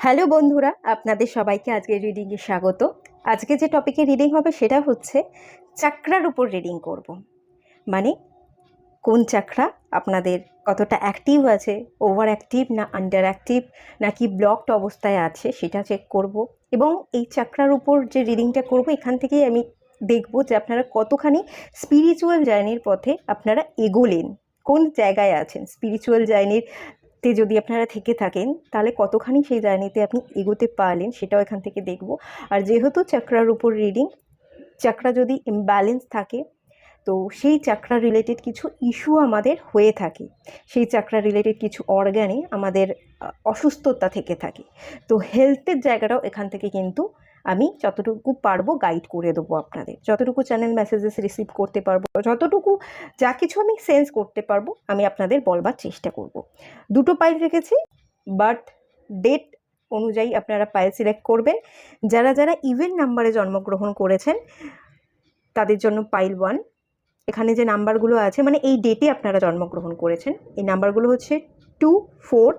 Hello বন্ধুরা, আপনাদের সবাইকে আজকের রিডিংয়ে স্বাগত। আজকে যে টপিকে রিডিং হবে সেটা হচ্ছে চাকরার উপর রিডিং করব। মানে কোন চাকরা আপনাদের কতটা অ্যাক্টিভ আছে, ওভার অ্যাক্টিভ না আন্ডার অ্যাক্টিভ, নাকি ব্লকড অবস্থায় আছে সেটা চেক করব। এবং এই চাকরার উপর যে রিডিংটা করব এখান থেকেই আমি দেখব যে আপনারা কতখানি স্পিরিচুয়াল জার্নির পথে আপনারা এগোলেন, কোন জায়গায় আছেন। স্পিরিচুয়াল জার্নির যদি আপনারা থেকে থাকেন তাহলে কতখানি সেই জার্নিতে আপনি এগোতে পারলেন সেটাও এখান থেকে দেখব। আর যেহেতু চাকরার উপর রিডিং, চাকরা যদি ইমব্যালেন্স থাকে তো সেই চাকরা রিলেটেড কিছু ইস্যু আমাদের হয়ে থাকে, সেই চাকরা রিলেটেড কিছু অর্গানে আমাদের অসুস্থতা থেকে থাকে। তো হেলথের জায়গাটাও এখান থেকে কিন্তু আমি যতটুকু পারবো গাইড করে দেবো আপনাদের, যতটুকু চ্যানেল মেসেজেস রিসিভ করতে পারবো, যতটুকু যা কিছু আমি সেন্স করতে পারবো আমি আপনাদের বলবার চেষ্টা করব। দুটো পাইল রেখেছি, বাট ডেট অনুযায়ী আপনারা পাইল সিলেক্ট করবেন। যারা যারা ইভেন নাম্বারে জন্মগ্রহণ করেছেন তাদের জন্য পাইল 1। এখানে যে নাম্বারগুলো আছে মানে এই ডেটে আপনারা জন্মগ্রহণ করেছেন, এই নাম্বারগুলো হচ্ছে 2, 4,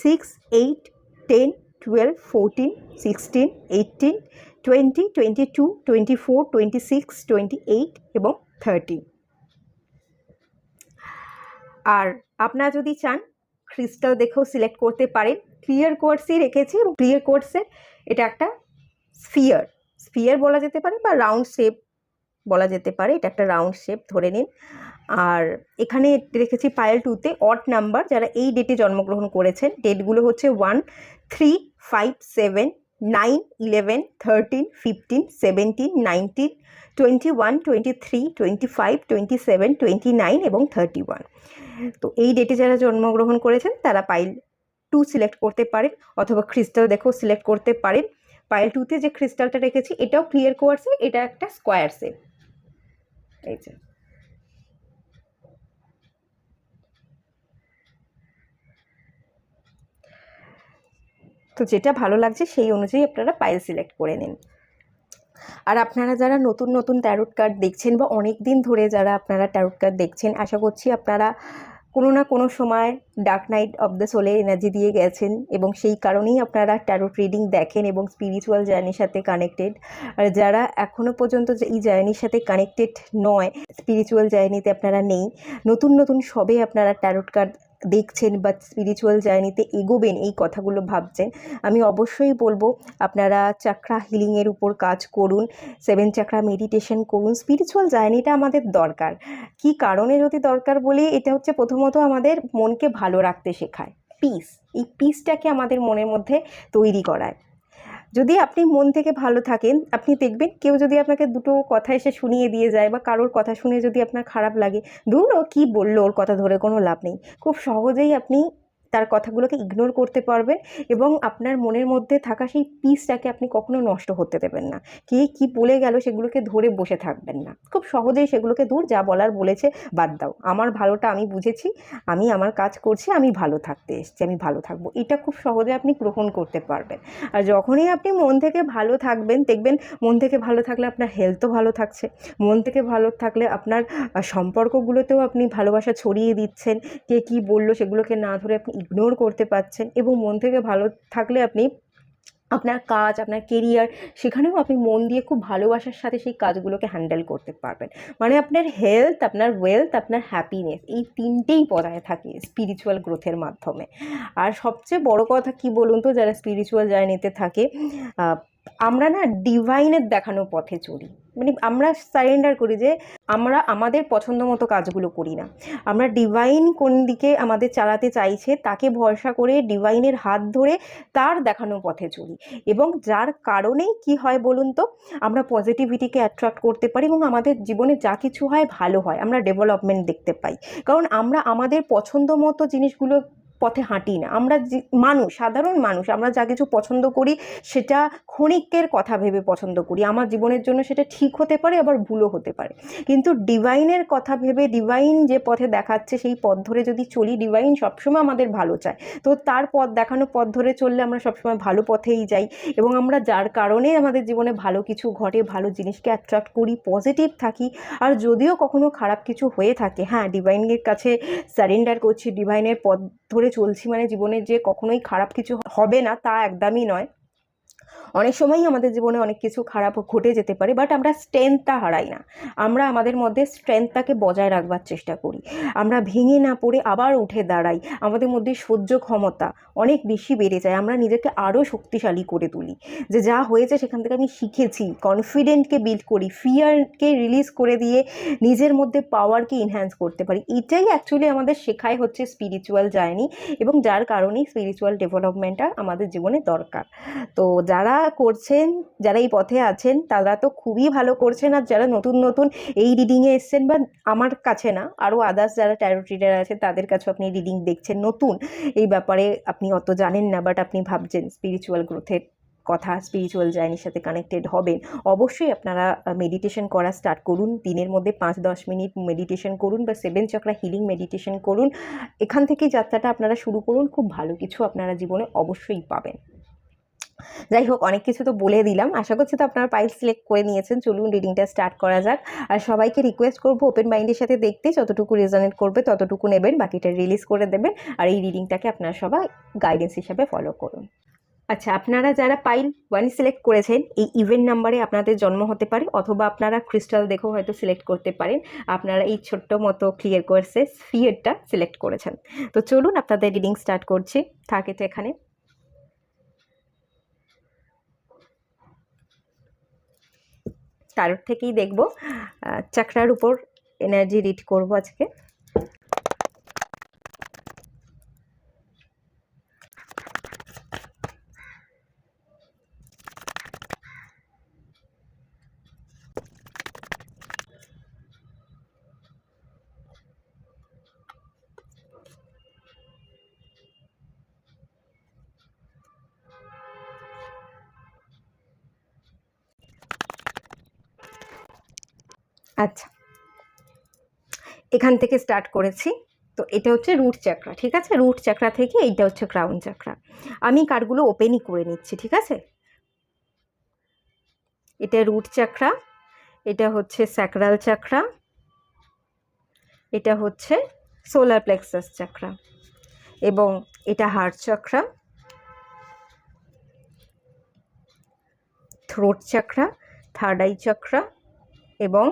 6, 8, 10, 12, 14, 16, 18, 20, 22, 24, 26, 28 এবং 30। আর আপনারা যদি চান ক্রিস্টাল দেখেও সিলেক্ট করতে পারেন। ক্লিয়ার কোয়ার্টসই রেখেছি এবং ক্লিয়ার কোয়ার্টসের এটা একটা স্ফিয়ার বলা যেতে পারে বা রাউন্ড শেপ বলা যেতে পারে, এটা একটা রাউন্ড শেপ ধরে নিন। আর এখানে রেখেছি পাইল 2তে অড নাম্বার, যারা এই ডেটে জন্মগ্রহণ করেছেন ডেটগুলো হচ্ছে 1, 3, 5, 7, 9, 11, 13, 15, 17, 19, 21, 23, 25, 27, 29 এবং 31। তো এই ডেটে যারা জন্মগ্রহণ করেছেন তারা পাইল 2 সিলেক্ট করতে পারেন অথবা ক্রিস্টাল দেখেও সিলেক্ট করতে পারেন। পাইল 2তে যে ক্রিস্টালটা রেখেছি এটাও ক্লিয়ার কোয়ার্টসে, এটা একটা স্কোয়ার শেপ। এই যে তো যেটা ভালো লাগছে সেই অনুযায়ী আপনারা পাইল সিলেক্ট করে নিন। আর আপনারা যারা নতুন নতুন ট্যারোট কার্ড দেখছেন বা অনেক দিন ধরে যারা আপনারা ট্যারোট কার্ড দেখছেন, আশা করছি আপনারা কোনো না কোনো সময় ডার্ক নাইট অফ দ্য সোলের এনার্জি দিয়ে গেছেন এবং সেই কারণেই আপনারা ট্যারোট রিডিং দেখেন এবং স্পিরিচুয়াল জার্নির সাথে কানেক্টেড। আর যারা এখনও পর্যন্ত এই জার্নির সাথে কানেক্টেড নয়, স্পিরিচুয়াল জার্নিতে আপনারা নেই, নতুন নতুন সবে আপনারা ট্যারোট কার্ড দেখছেন বা স্পিরিচুয়াল জার্নিতে এগোবেন এই কথাগুলো ভাবছেন, আমি অবশ্যই বলবো আপনারা চাকরা হিলিংয়ের উপর কাজ করুন, 7 চাকরা মেডিটেশন করুন। স্পিরিচুয়াল জার্নিটা আমাদের দরকার। কি কারণে যদি দরকার বলি, এটা হচ্ছে প্রথমত আমাদের মনকে ভালো রাখতে শেখায়, পিস, এই পিসটাকে আমাদের মনের মধ্যে তৈরি করায়। যদি আপনি মন থেকে ভালো থাকেন, আপনি দেখবেন কেউ যদি আপনাকে দুটো কথা এসে শুনিয়ে দিয়ে যায় বা কারোর কথা শুনে যদি আপনার খারাপ লাগে, ধুর ও কী বললো, ওর কথা ধরে কোনো লাভ নেই, খুব সহজেই আপনি তার কথাগুলোকে ইগনোর করতে পারবেন এবং আপনার মনের মধ্যে থাকা সেই পিসটাকে আপনি কখনো নষ্ট হতে দেবেন না। কে কী বলে গেল সেগুলোকে ধরে বসে থাকবেন না, খুব সহজেই সেগুলোকে দূর, যা বলার বলেছে বাদ দাও, আমার ভালোটা আমি বুঝেছি, আমি আমার কাজ করছি, আমি ভালো থাকতে এসেছি, আমি ভালো থাকবো, এটা খুব সহজে আপনি গ্রহণ করতে পারবেন। আর যখনই আপনি মন থেকে ভালো থাকবেন, দেখবেন মন থেকে ভালো থাকলে আপনার হেলথও ভালো থাকছে, মন থেকে ভালো থাকলে আপনার সম্পর্কগুলোতেও আপনি ভালোবাসা ছড়িয়ে দিচ্ছেন, কে কী বললো সেগুলোকে না ধরে আপনি ইগনোর করতে পারছেন। এবং মন থেকে ভালো থাকলে আপনি আপনার কাজ, আপনার কেরিয়ার, সেখানেও আপনি মন দিয়ে খুব ভালোবাসার সাথে সেই কাজগুলোকে হ্যান্ডেল করতে পারবেন। মানে আপনার হেলথ, আপনার ওয়েলথ, আপনার হ্যাপিনেস, এই তিনটেই বজায় থাকে স্পিরিচুয়াল গ্রোথের মাধ্যমে। আর সবচেয়ে বড় কথা কি বলুন তো, যারা স্পিরিচুয়াল জার্নিতে থাকে, আমরা না ডিভাইনের দেখানো পথে চলি। মানে আমরা সারেন্ডার করি যে আমরা আমাদের পছন্দ মতো কাজগুলো করি না, আমরা ডিভাইন কোন দিকে আমাদের চালাতে চাইছে তাকে ভরসা করে ডিভাইনের হাত ধরে তার দেখানো পথে চলি। এবং যার কারণেই কি হয় বলুন তো, আমরা পজিটিভিটিকে অ্যাট্রাক্ট করতে পারি এবং আমাদের জীবনে যা কিছু হয় ভালো হয়, আমরা ডেভেলপমেন্ট দেখতে পাই। কারণ আমরা আমাদের পছন্দ মতো জিনিসগুলো পথে হাঁটি না। আমরা মানুষ, সাধারণ মানুষ, আমরা যা কিছু পছন্দ করি সেটা ক্ষণিকের কথা ভেবে পছন্দ করি, আমার জীবনের জন্য সেটা ঠিক হতে পারে আবার ভুলও হতে পারে। কিন্তু ডিভাইনের কথা ভেবে, ডিভাইন যে পথে দেখাচ্ছে সেই পথ ধরে যদি চলি, ডিভাইন সবসময় আমাদের ভালো চায়, তো তার পথ দেখানো পথ ধরে চললে আমরা সবসময় ভালো পথেই যাই এবং আমরা যার কারণে আমাদের জীবনে ভালো কিছু ঘটে, ভালো জিনিসকে অ্যাট্রাক্ট করি, পজিটিভ থাকি। আর যদিও কখনো খারাপ কিছু হয়ে থাকে, হ্যাঁ, ডিভাইনের কাছে সারেন্ডার করছি, ডিভাইনের পথ ধরে চলছি মানে জীবনে যে কখনোই খারাপ কিছু হবে না তা একদমই নয়। অনেক সময়ই আমাদের জীবনে অনেক কিছু খারাপ ঘটে যেতে পারে, বাট আমরা স্ট্রেংথটা হারাই না। আমরা আমাদের মধ্যে স্ট্রেংথটাকে বজায় রাখবার চেষ্টা করি, আমরা ভেঙে না পড়ে আবার উঠে দাঁড়াই, আমাদের মধ্যে সহ্য ক্ষমতা অনেক বেশি বেড়ে যায়, আমরা নিজেকে আরও শক্তিশালী করে তুলি, যে যা হয়েছে সেখান থেকে আমি শিখেছি, কনফিডেন্টকে বিল্ড করি, ফিয়ারকে রিলিজ করে দিয়ে নিজের মধ্যে পাওয়ারকে ইনহ্যান্স করতে পারি। এটাই অ্যাকচুয়ালি আমাদের শেখায় হচ্ছে স্পিরিচুয়াল জার্নি, এবং যার কারণেই স্পিরিচুয়াল ডেভেলপমেন্টটা আমাদের জীবনে দরকার। তো যারা করছেন, যারা এই পথে আছেন তারা তো খুবই ভালো করছেন, আর যারা নতুন নতুন এই রিডিংয়ে এসছেন, বা আমার কাছে না, আরও আদার্স যারা ট্যারোট রিডার আছেন তাদের কাছেও আপনি রিডিং দেখছেন, নতুন এই ব্যাপারে আপনি অত জানেন না, বাট আপনি ভাবছেন স্পিরিচুয়াল গ্রোথের কথা, স্পিরিচুয়াল জার্নির সাথে কানেক্টেড হবেন, অবশ্যই আপনারা মেডিটেশন করা স্টার্ট করুন। দিনের মধ্যে 5-10 মিনিট মেডিটেশন করুন, বা 7 চক্রা হিলিং মেডিটেশন করুন। এখান থেকেই যাত্রাটা আপনারা শুরু করুন, খুব ভালো কিছু আপনারা জীবনে অবশ্যই পাবেন। যাই হোক, অনেক কিছু তো বলে দিলাম, আশা করছি তো আপনারা পাইল সিলেক্ট করে নিয়েছেন। চলুন রিডিংটা স্টার্ট করা যাক। আর সবাইকে রিকোয়েস্ট করবো ওপেন মাইন্ডের সাথে দেখতে, যতটুকু রেজনেট করবে ততটুকু নেবেন, বাকিটা রিলিজ করে দেবেন। আর এই রিডিংটাকে আপনারা সবাই গাইডেন্স হিসাবে ফলো করুন। আচ্ছা, আপনারা যারা পাইল 1 সিলেক্ট করেছেন, এই ইভেন্ট নাম্বারে আপনাদের জন্ম হতে পারে, অথবা আপনারা ক্রিস্টাল দেখেও হয়তো সিলেক্ট করতে পারেন। আপনারা এই ছোট্ট মতো ক্লিয়ার কোর্সে স্ফিয়ারটা সিলেক্ট করেছেন। তো চলুন আপনাদের রিডিং স্টার্ট করছি। থাকে তো এখানে ট্যারোট থেকেই দেখব, চক্রার উপর এনার্জি রিড করব আজকে। আচ্ছা, এখান থেকে স্টার্ট করেছি। তো এটা হচ্ছে রুট চাকরা, ঠিক আছে? রুট চাকরা থেকে এইটা হচ্ছে ক্রাউন চাকরা। আমি কার্ডগুলো ওপেনই করে নিচ্ছি, ঠিক আছে? এটা রুট চাকরা, এটা হচ্ছে স্যাক্রাল চাকরা, এটা হচ্ছে সোলার প্লেক্সাস চাকরা, এবং এটা হার্ট চাকরা, থ্রোট চাকরা, থার্ড আই চাকরা, এবং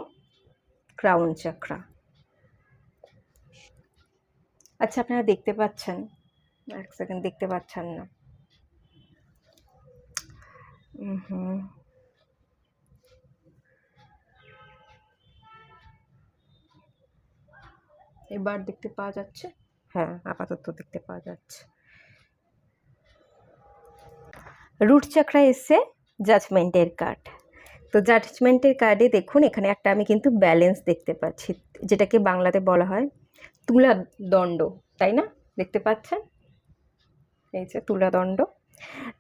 ক্রাউন চাকরা। আচ্ছা, আপনারা দেখতে পাচ্ছেন? এক সেকেন্ড, দেখতে পাচ্ছেন না? এবার দেখতে পাওয়া যাচ্ছে? হ্যাঁ, আপাতত দেখতে পাওয়া যাচ্ছে। রুট চাকরা এসছে জাজমেন্টের কার্ড। তো জাজমেন্টের কার্ডে দেখুন, এখানে একটা আমি কিন্তু ব্যালেন্স দেখতে পাচ্ছি, যেটাকে বাংলাতে বলা হয় তুলা দণ্ড, তাই না? দেখতে পাচ্ছেন? এই যে তুলা দণ্ড।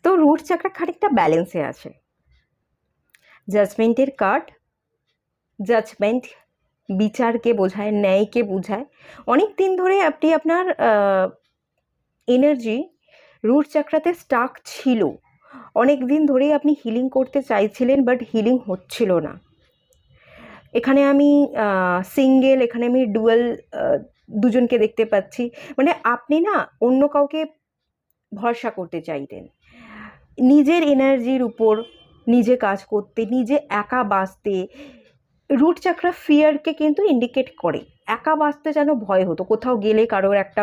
তো রুট চাকরা খানিকটা ব্যালেন্সে আছে। জাজমেন্টের কার্ড, জাজমেন্ট বিচারকে বোঝায়, ন্যায়কে বোঝায়। অনেক দিন ধরে আপনি আপনার এনার্জি রুট চাকরাতে স্টাক ছিল, অনেক দিন ধরেই আপনি হিলিং করতে চাইছিলেন, বাট হিলিং হচ্ছিল না। এখানে আমি সিঙ্গেল, এখানে আমি ডুয়াল, দুজনকে দেখতে পাচ্ছি। মানে আপনি না অন্য কাউকে ভরসা করতে চাইতেন, নিজের এনার্জির উপর নিজে কাজ করতে, নিজে একা বাঁচতে। রুট চাকরা ফিয়ারকে কিন্তু ইন্ডিকেট করে। একা বাঁচতে যেন ভয় হতো, কোথাও গেলে কারোর একটা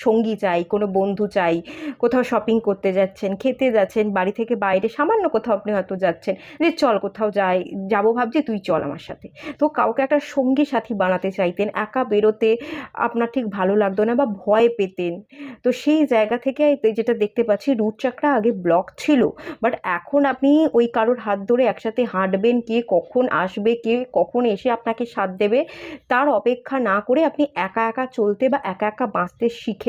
সঙ্গী চাই, কোনো বন্ধু চাই, কোথাও শপিং করতে যাচ্ছেন, খেতে যাচ্ছেন, বাড়ি থেকে বাইরে সামান্য কোথাও আপনি হয়তো যাচ্ছেন, যে চল কোথাও যাবো ভাবছি, তুই চল আমার সাথে। তো কাউকে একটা সঙ্গী সাথী বানাতে চাইতেন, একা বেরোতে আপনার ঠিক ভালো লাগতো না, বা ভয় পেতেন। তো সেই জায়গা থেকে যেটা দেখতে পাচ্ছি, রুট চাকরা আগে ব্লক ছিল, বাট এখন আপনি ওই কারোর হাত ধরে একসাথে হাঁটবেন, কে কখন আসবে, কে কখন এসে আপনাকে সাথ দেবে তার অপেক্ষা না করে আপনি একা একা চলতে বা একা একা বাঁচতে শিখেছেন,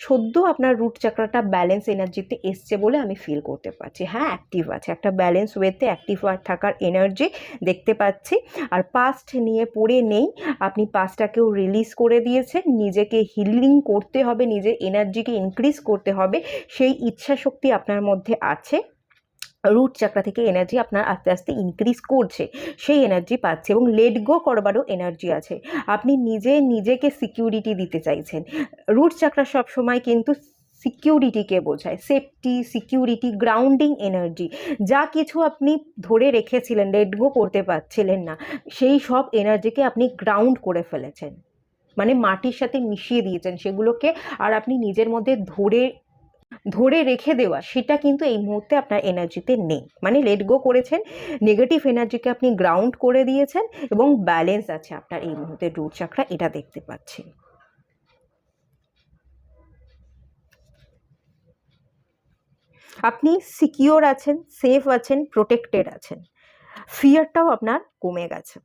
সদ্য আপনার রুট চাকরাটা ব্যালেন্স এনার্জিতে এসছে বলে আমি ফিল করতে পারছি। হ্যাঁ, অ্যাক্টিভ আছে, একটা ব্যালেন্স ওয়েতে অ্যাক্টিভ থাকার এনার্জি দেখতে পাচ্ছি। আর পাস্ট নিয়ে পড়ে নেই, আপনি পাস্টটাকেও রিলিজ করে দিয়েছেন। নিজেকে হিলিং করতে হবে, নিজের এনার্জিকে ইনক্রিজ করতে হবে, সেই ইচ্ছা শক্তি আপনার মধ্যে আছে। রুট চাকরা থেকে এনার্জি আপনার আস্তে আস্তে ইনক্রিজ করছে, সেই এনার্জি পাচ্ছে। এবং লেট গো করবারও এনার্জি আছে, আপনি নিজেকে সিকিউরিটি দিতে চাইছেন। রুট চাকরা সবসময় কিন্তু সিকিউরিটিকে বোঝায়, সেফটি, সিকিউরিটি, গ্রাউন্ডিং এনার্জি। যা কিছু আপনি ধরে রেখেছিলেন, লেট গো করতে পারছিলেন না, সেই সব এনার্জিকে আপনি গ্রাউন্ড করে ফেলেছেন, মানে মাটির সাথে মিশিয়ে দিয়েছেন সেগুলোকে। আর আপনি নিজের মধ্যে ধরে রেখে দেওয়া, সেটা কিন্তু এই মুহূর্তে আপনার এনার্জিতে নেই, মানে লেট গো করেছেন, নেগেটিভ এনার্জিকে আপনি গ্রাউন্ড করে দিয়েছেন এবং ব্যালেন্স আছে আপনার এই মুহূর্তে রুট চাকরা, এটা দেখতে পাচ্ছি। আপনি সিকিওর আছেন, সেফ আছেন, প্রোটেক্টেড আছেন। ফিয়ারটাও আপনার কমে গেছে,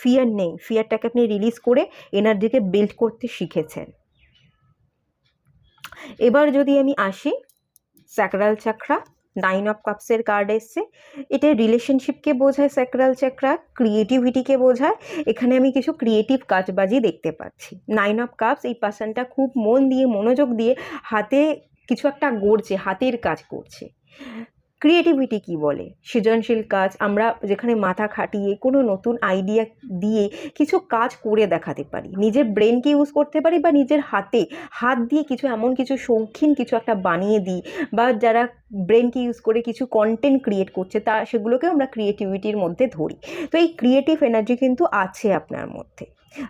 ফিয়ার নেই, ফিয়ারটাকে আপনি রিলিজ করে এনার্জিকে বিল্ড করতে শিখেছেন। এবার যদি আমি আসি স্যাক্রাল চাকরা, 9 অফ কাপসের কার্ড এসছে, এটা রিলেশনশিপকে বোঝায়। স্যাক্রাল চাকরা ক্রিয়েটিভিটিকে বোঝায়, এখানে আমি কিছু ক্রিয়েটিভ কাজবাজি দেখতে পাচ্ছি। 9 অফ কাপস, এই পার্সনটা খুব মন দিয়ে, মনোযোগ দিয়ে হাতে কিছু একটা গড়ছে, হাতের কাজ করছে। ক্রিয়েটিভিটি কি বলে? সৃজনশীল কাজ, আমরা যেখানে মাথা খাটিয়ে কোনো নতুন আইডিয়া দিয়ে কিছু কাজ করে দেখাতে পারি, নিজের ব্রেনকে ইউজ করতে পারি, বা নিজের হাত দিয়ে কিছু এমন কিছু শৌখিন কিছু একটা বানিয়ে দিই, বা যারা ব্রেনকে ইউজ করে কিছু কন্টেন্ট ক্রিয়েট করছে, তা সেগুলোকে আমরা ক্রিয়েটিভিটির মধ্যে ধরি। তো এই ক্রিয়েটিভ এনার্জি কিন্তু আছে আপনার মধ্যে,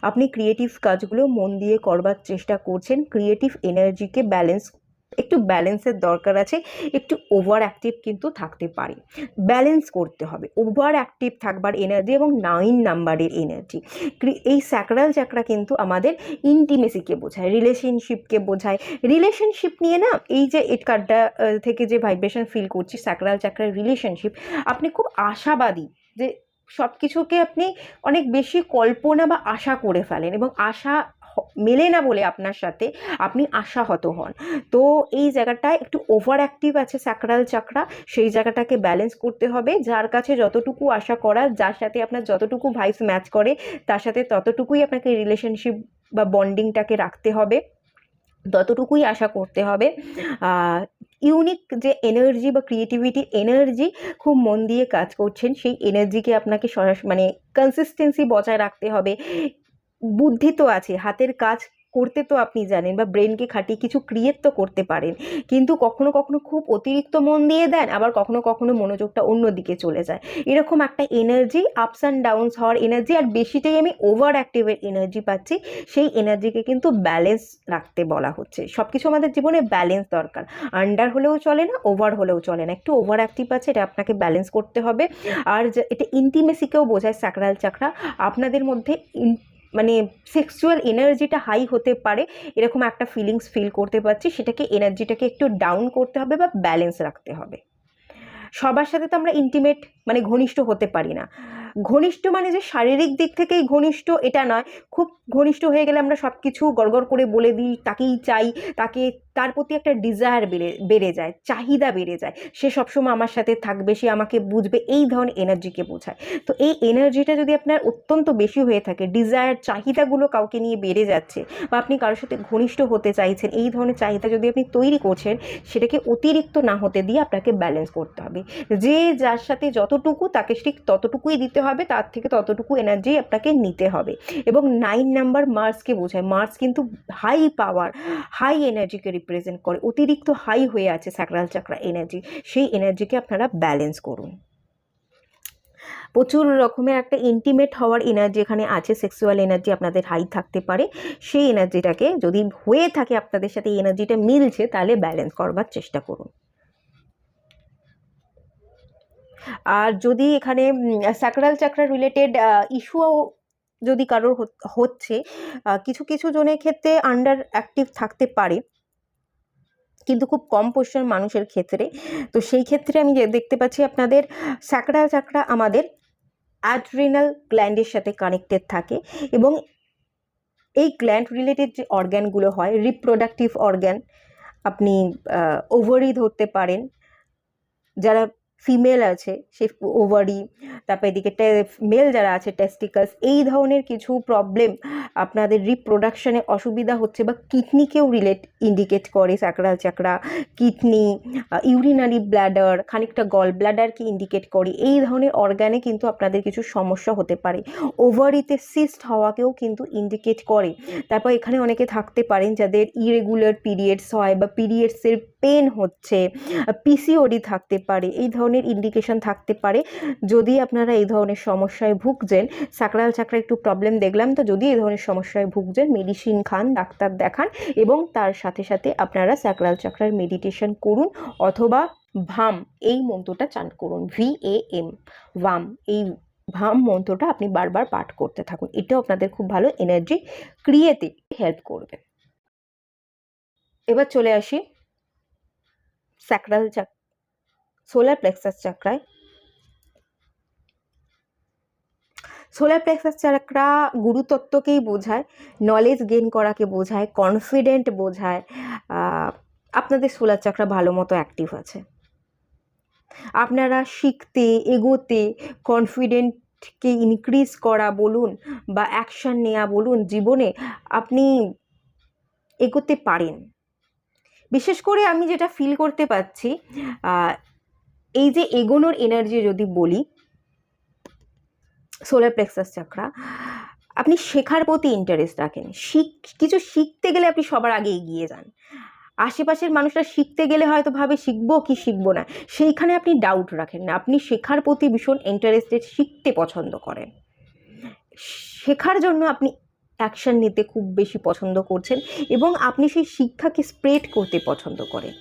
আপনি ক্রিয়েটিভ কাজগুলো মন দিয়ে করবার চেষ্টা করছেন। ক্রিয়েটিভ এনার্জিকে একটু ব্যালেন্সের দরকার আছে, একটু ওভার অ্যাক্টিভ কিন্তু থাকতে পারে, ব্যালেন্স করতে হবে ওভার অ্যাক্টিভ থাকবার এনার্জি এবং 9 নাম্বারের এনার্জি। এই স্যাক্রাল চাকরা কিন্তু আমাদের ইন্টিমেসিকে বোঝায়, রিলেশনশিপকে বোঝায়। রিলেশনশিপ নিয়ে না, এই যে এই কার্ডটা থেকে যে ভাইব্রেশন ফিল করছি স্যাক্রাল চাকরার রিলেশনশিপ, আপনি খুব আশাবাদী, যে সব কিছুকে আপনি অনেক বেশি কল্পনা বা আশা করে ফেলেন, এবং আশা মেলে না বলে আপনার সাথে আপনি আশাহত হন। তো এই জায়গাটায় একটু ওভার অ্যাক্টিভ আছে স্যাক্রাল চাকরা, সেই জায়গাটাকে ব্যালেন্স করতে হবে। যার কাছে যতটুকু আশা করার, যার সাথে আপনার যতটুকু ভাইবস ম্যাচ করে, তার সাথে ততটুকুই আপনাকে রিলেশনশিপ বা বন্ডিংটাকে রাখতে হবে, ততটুকুই আশা করতে হবে। ইউনিক যে এনার্জি বা ক্রিয়েটিভিটি এনার্জি খুব মন দিয়ে কাজ করছেন, সেই এনার্জিকে আপনাকে মানে কনসিস্টেন্সি বজায় রাখতে হবে। বুদ্ধি তো আছে, হাতের কাজ করতে তো আপনি জানেন, বা ব্রেনকে খাটিয়ে কিছু ক্রিয়েট তো করতে পারেন, কিন্তু কখনো কখনো খুব অতিরিক্ত মন দিয়ে দেন, আবার কখনো কখনো মনোযোগটা অন্যদিকে চলে যায়। এরকম একটা এনার্জি, আপস অ্যান্ড ডাউনস হওয়ার এনার্জি, আর বেশিটাই আমি ওভার অ্যাক্টিভের এনার্জি পাচ্ছি। সেই এনার্জিকে কিন্তু ব্যালেন্স রাখতে বলা হচ্ছে। সব কিছু আমাদের জীবনে ব্যালেন্স দরকার, আন্ডার হলেও চলে না, ওভার হলেও চলে না, একটু ওভার অ্যাক্টিভ আছে, এটা আপনাকে ব্যালেন্স করতে হবে। আর এটা ইন্টিমেসিকেও বোঝায় স্যাক্রাল চাকরা, আপনাদের মধ্যে মানে সেক্সুয়াল এনার্জিটা হাই হতে পারে, এরকম একটা ফিলিংস ফিল করতে পারছি। সেটাকে এনার্জিটাকে একটু ডাউন করতে হবে বা ব্যালেন্স রাখতে হবে। সবার সাথে তো আমরা ইন্টিমেট মানে ঘনিষ্ঠ হতে পারি না। ঘনিষ্ঠ মানে যে শারীরিক দিক থেকেই ঘনিষ্ঠ এটা নয়, খুব ঘনিষ্ঠ হয়ে গেলে আমরা সব কিছু গড়গড় করে বলে দিই, তাকেই চাই, তার প্রতি একটা ডিজায়ার বেড়ে যায়, চাহিদা বেড়ে যায়, সে সবসময় আমার সাথে থাকবে, সে আমাকে বুঝবে, এই ধরনের এনার্জিকে বোঝায়। তো এই এনার্জিটা যদি আপনার অত্যন্ত বেশি হয়ে থাকে, ডিজায়ার, চাহিদাগুলো কাউকে নিয়ে বেড়ে যাচ্ছে, বা আপনি কারোর সাথে ঘনিষ্ঠ হতে চাইছেন, এই ধরনের চাহিদা যদি আপনি তৈরি করছেন, সেটাকে অতিরিক্ত না হতে দিয়ে আপনাকে ব্যালেন্স করতে হবে। যে যার সাথে যতটুকু, তাকে ঠিক ততটুকুই দিতে হবে, তার থেকে ততটুকু এনার্জি আপনাকে নিতে হবে। এবং 9 নাম্বার মার্সকে বোঝায়, মার্স কিন্তু হাই পাওয়ার, হাই এনার্জিকে রিপ্রেজেন্ট করে, অতিরিক্ত হাই হয়ে আছে স্যাক্রাল চাকরা এনার্জি, সেই এনার্জিকে আপনারা ব্যালেন্স করুন। প্রচুর রকমের একটা ইন্টিমেট হওয়ার এনার্জি এখানে আছে, সেক্সুয়াল এনার্জি আপনাদের হাই থাকতে পারে, সেই এনার্জিটাকে যদি হয়ে থাকে আপনাদের সাথে এই এনার্জিটা মিলছে, তাহলে ব্যালেন্স করবার চেষ্টা করুন। আর যদি এখানে স্যাক্রাল চাকরা রিলেটেড ইস্যুও যদি কারোর হচ্ছে, কিছু কিছু জনের ক্ষেত্রে আন্ডার অ্যাক্টিভ থাকতে পারে, কিন্তু খুব কম পোর্শন মানুষের ক্ষেত্রে। তো সেই ক্ষেত্রে আমি দেখতে পাচ্ছি আপনাদের স্যাক্রাল চাকরা আমাদের অ্যাড্রিনাল গ্ল্যান্ডের সাথে কানেক্টেড থাকে, এবং এই গ্ল্যান্ড রিলেটেড যে অর্গ্যানগুলো হয়, রিপ্রোডাক্টিভ অর্গ্যান, আপনি ওভারি ধরতে পারেন, যারা ফিমেল আছে সে ওভারি, তারপর এদিকে মেল যারা আছে টেস্টিকালস, এই ধরনের কিছু প্রবলেম আপনাদের রিপ্রোডাকশনে অসুবিধা হচ্ছে বা কিডনিকেও ইন্ডিকেট করে স্যাক্রাল চাকরা, কিডনি, ইউরিনারি ব্ল্যাডার, খানিকটা গল ব্ল্যাডারকে ইন্ডিকেট করে। এই ধরনের অর্গানে কিন্তু আপনাদের কিছু সমস্যা হতে পারে। ওভারিতে সিস্ট হওয়াকেও কিন্তু ইন্ডিকেট করে। তারপর এখানে অনেকে থাকতে পারেন যাদের ইরেগুলার পিরিয়ডস হয় বা পিরিয়ডসের পেন হচ্ছে, পিসিওডি থাকতে পারে, এই ধরনের ইন্ডিকেশন থাকতে পারে। যদি আপনারা এই ধরনের সমস্যায় ভুগছেন, স্যাক্রাল চাকরা একটু প্রবলেম দেখলাম, তো যদি এই ধরনের সমস্যায় ভুগছেন মেডিসিন খান, ডাক্তার দেখান এবং তার সাথে সাথে আপনারা স্যাক্রাল চাকরার মেডিটেশন করুন অথবা ভাম এই মন্ত্রটা চান করুন, VAM, ভাম, এই ভাম মন্ত্রটা আপনি বারবার পাঠ করতে থাকুন। এটাও আপনাদের খুব ভালো এনার্জি ক্রিয়েতে হেল্প করবে। এবার চলে আসি স্যাক্রাল সোলার প্লেক্সাস চাকরায়। সোলার প্লেক্সাস চাকরা গুরুতত্ত্বকেই বোঝায়, নলেজ গেইন করাকে বোঝায়, কনফিডেন্ট বোঝায়। আপনাদের সোলার চাকরা ভালো মতো অ্যাক্টিভ আছে। আপনারা শিখতে, এগোতে, কনফিডেন্টকে ইনক্রিজ করা বলুন বা অ্যাকশান নেওয়া বলুন, জীবনে আপনি এগোতে পারেন। বিশেষ করে আমি যেটা ফিল করতে পারছি, এই যে এগোনোর এনার্জি যদি বলি, সোলার প্লেক্সাস চাকরা, আপনি শেখার প্রতি ইন্টারেস্ট রাখেন। কিছু শিখতে গেলে আপনি সবার আগে এগিয়ে যান। আশেপাশের মানুষরা শিখতে গেলে হয়তো ভাবে শিখবো কি শিখবো না, সেইখানে আপনি ডাউট রাখেন না। আপনি শেখার প্রতি ভীষণ ইন্টারেস্টেড, শিখতে পছন্দ করেন, শেখার জন্য আপনি অ্যাকশন নিতে খুব বেশি পছন্দ করছেন এবং আপনি সেই শিক্ষাকে স্প্রেড করতে পছন্দ করেন।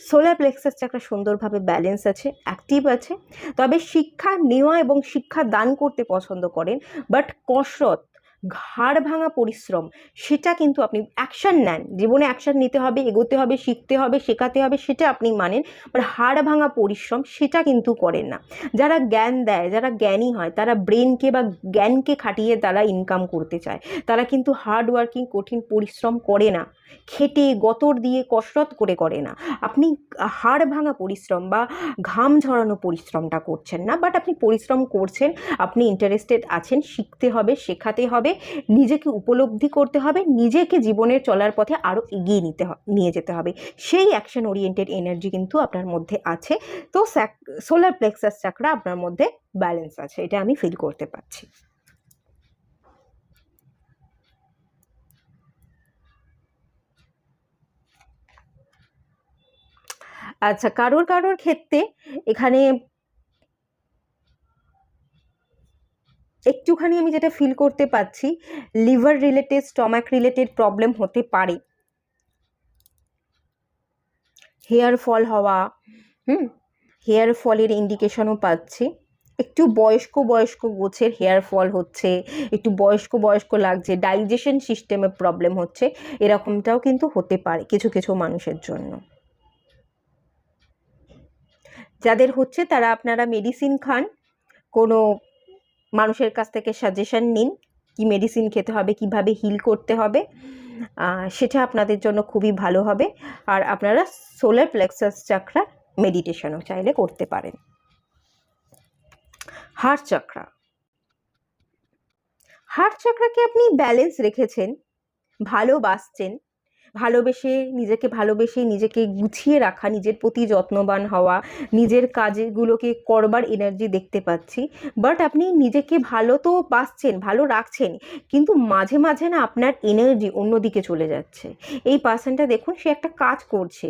সোলার প্লেক্সাস চাকরা সুন্দরভাবে ব্যালেন্স আছে, অ্যাক্টিভ আছে। তবে শিক্ষা নেওয়া এবং শিক্ষা দান করতে পছন্দ করেন, বাট কসরত, ঘাড় ভাঙা পরিশ্রম, সেটা কিন্তু আপনি অ্যাকশান নেন। জীবনে অ্যাকশান নিতে হবে, এগোতে হবে, শিখতে হবে, শেখাতে হবে, সেটা আপনি মানেন, বাট হাড় ভাঙা পরিশ্রম সেটা কিন্তু করেন না। যারা জ্ঞান দেয়, যারা জ্ঞানী হয়, তারা ব্রেনকে বা জ্ঞানকে খাটিয়ে তারা ইনকাম করতে চায়। তারা কিন্তু হার্ড ওয়ার্কিং, কঠিন পরিশ্রম করে না, খেটে গতর দিয়ে কসরত করে না। আপনি হাড় ভাঙা পরিশ্রম বা ঘাম ঝরানো পরিশ্রমটা করছেন না, বাট আপনি পরিশ্রম করছেন, আপনি ইন্টারেস্টেড আছেন। শিখতে হবে, শেখাতে হবে, নিজেকে উপলব্ধি করতে হবে, নিজেকে জীবনের চলার পথে আরও এগিয়ে নিয়ে যেতে হবে। সেই অ্যাকশন ওরিয়েন্টেড এনার্জি কিন্তু আপনার মধ্যে আছে। তো সোলার প্লেক্সাস চাকরা আপনার মধ্যে ব্যালেন্স আছে, এটা আমি ফিল করতে পারছি। আচ্ছা, কারোর ক্ষেত্রে এখানে একটুখানি আমি যেটা ফিল করতে পাচ্ছি, liver related, stomach related problem হতে পারে। হেয়ার ফল হওয়া, হেয়ার ফলের ইন্ডিকেশনও পাচ্ছি। একটু বয়স্ক গোছের হেয়ার ফল হচ্ছে, একটু বয়স্ক লাগছে, ডাইজেশন সিস্টেমে প্রবলেম হচ্ছে, এরকমটাও কিন্তু হতে পারে কিছু কিছু মানুষের জন্য। যাদের হচ্ছে তারা আপনারা মেডিসিন খান, কোনো মানুষের কাছ থেকে সাজেশন নিন কি মেডিসিন খেতে হবে, কিভাবে হিল করতে হবে, সেটা আপনাদের জন্য খুবই ভালো হবে। আর আপনারা সোলার প্লেক্সাস চাকরা মেডিটেশনও চাইলে করতে পারেন। হার্ট চাকরাকে আপনি ব্যালেন্স রেখেছেন, ভালোবাসছেন, ভালোবেসে নিজেকে গুছিয়ে রাখা, নিজের প্রতি যত্নবান হওয়া, নিজের কাজগুলোকে করবার এনার্জি দেখতে পাচ্ছি। বাট আপনি নিজেকে ভালো তো বাসছেন, ভালো রাখছেন, কিন্তু মাঝে মাঝে না আপনার এনার্জি অন্যদিকে চলে যাচ্ছে। এই পার্সনটা দেখুন, সে একটা কাজ করছে,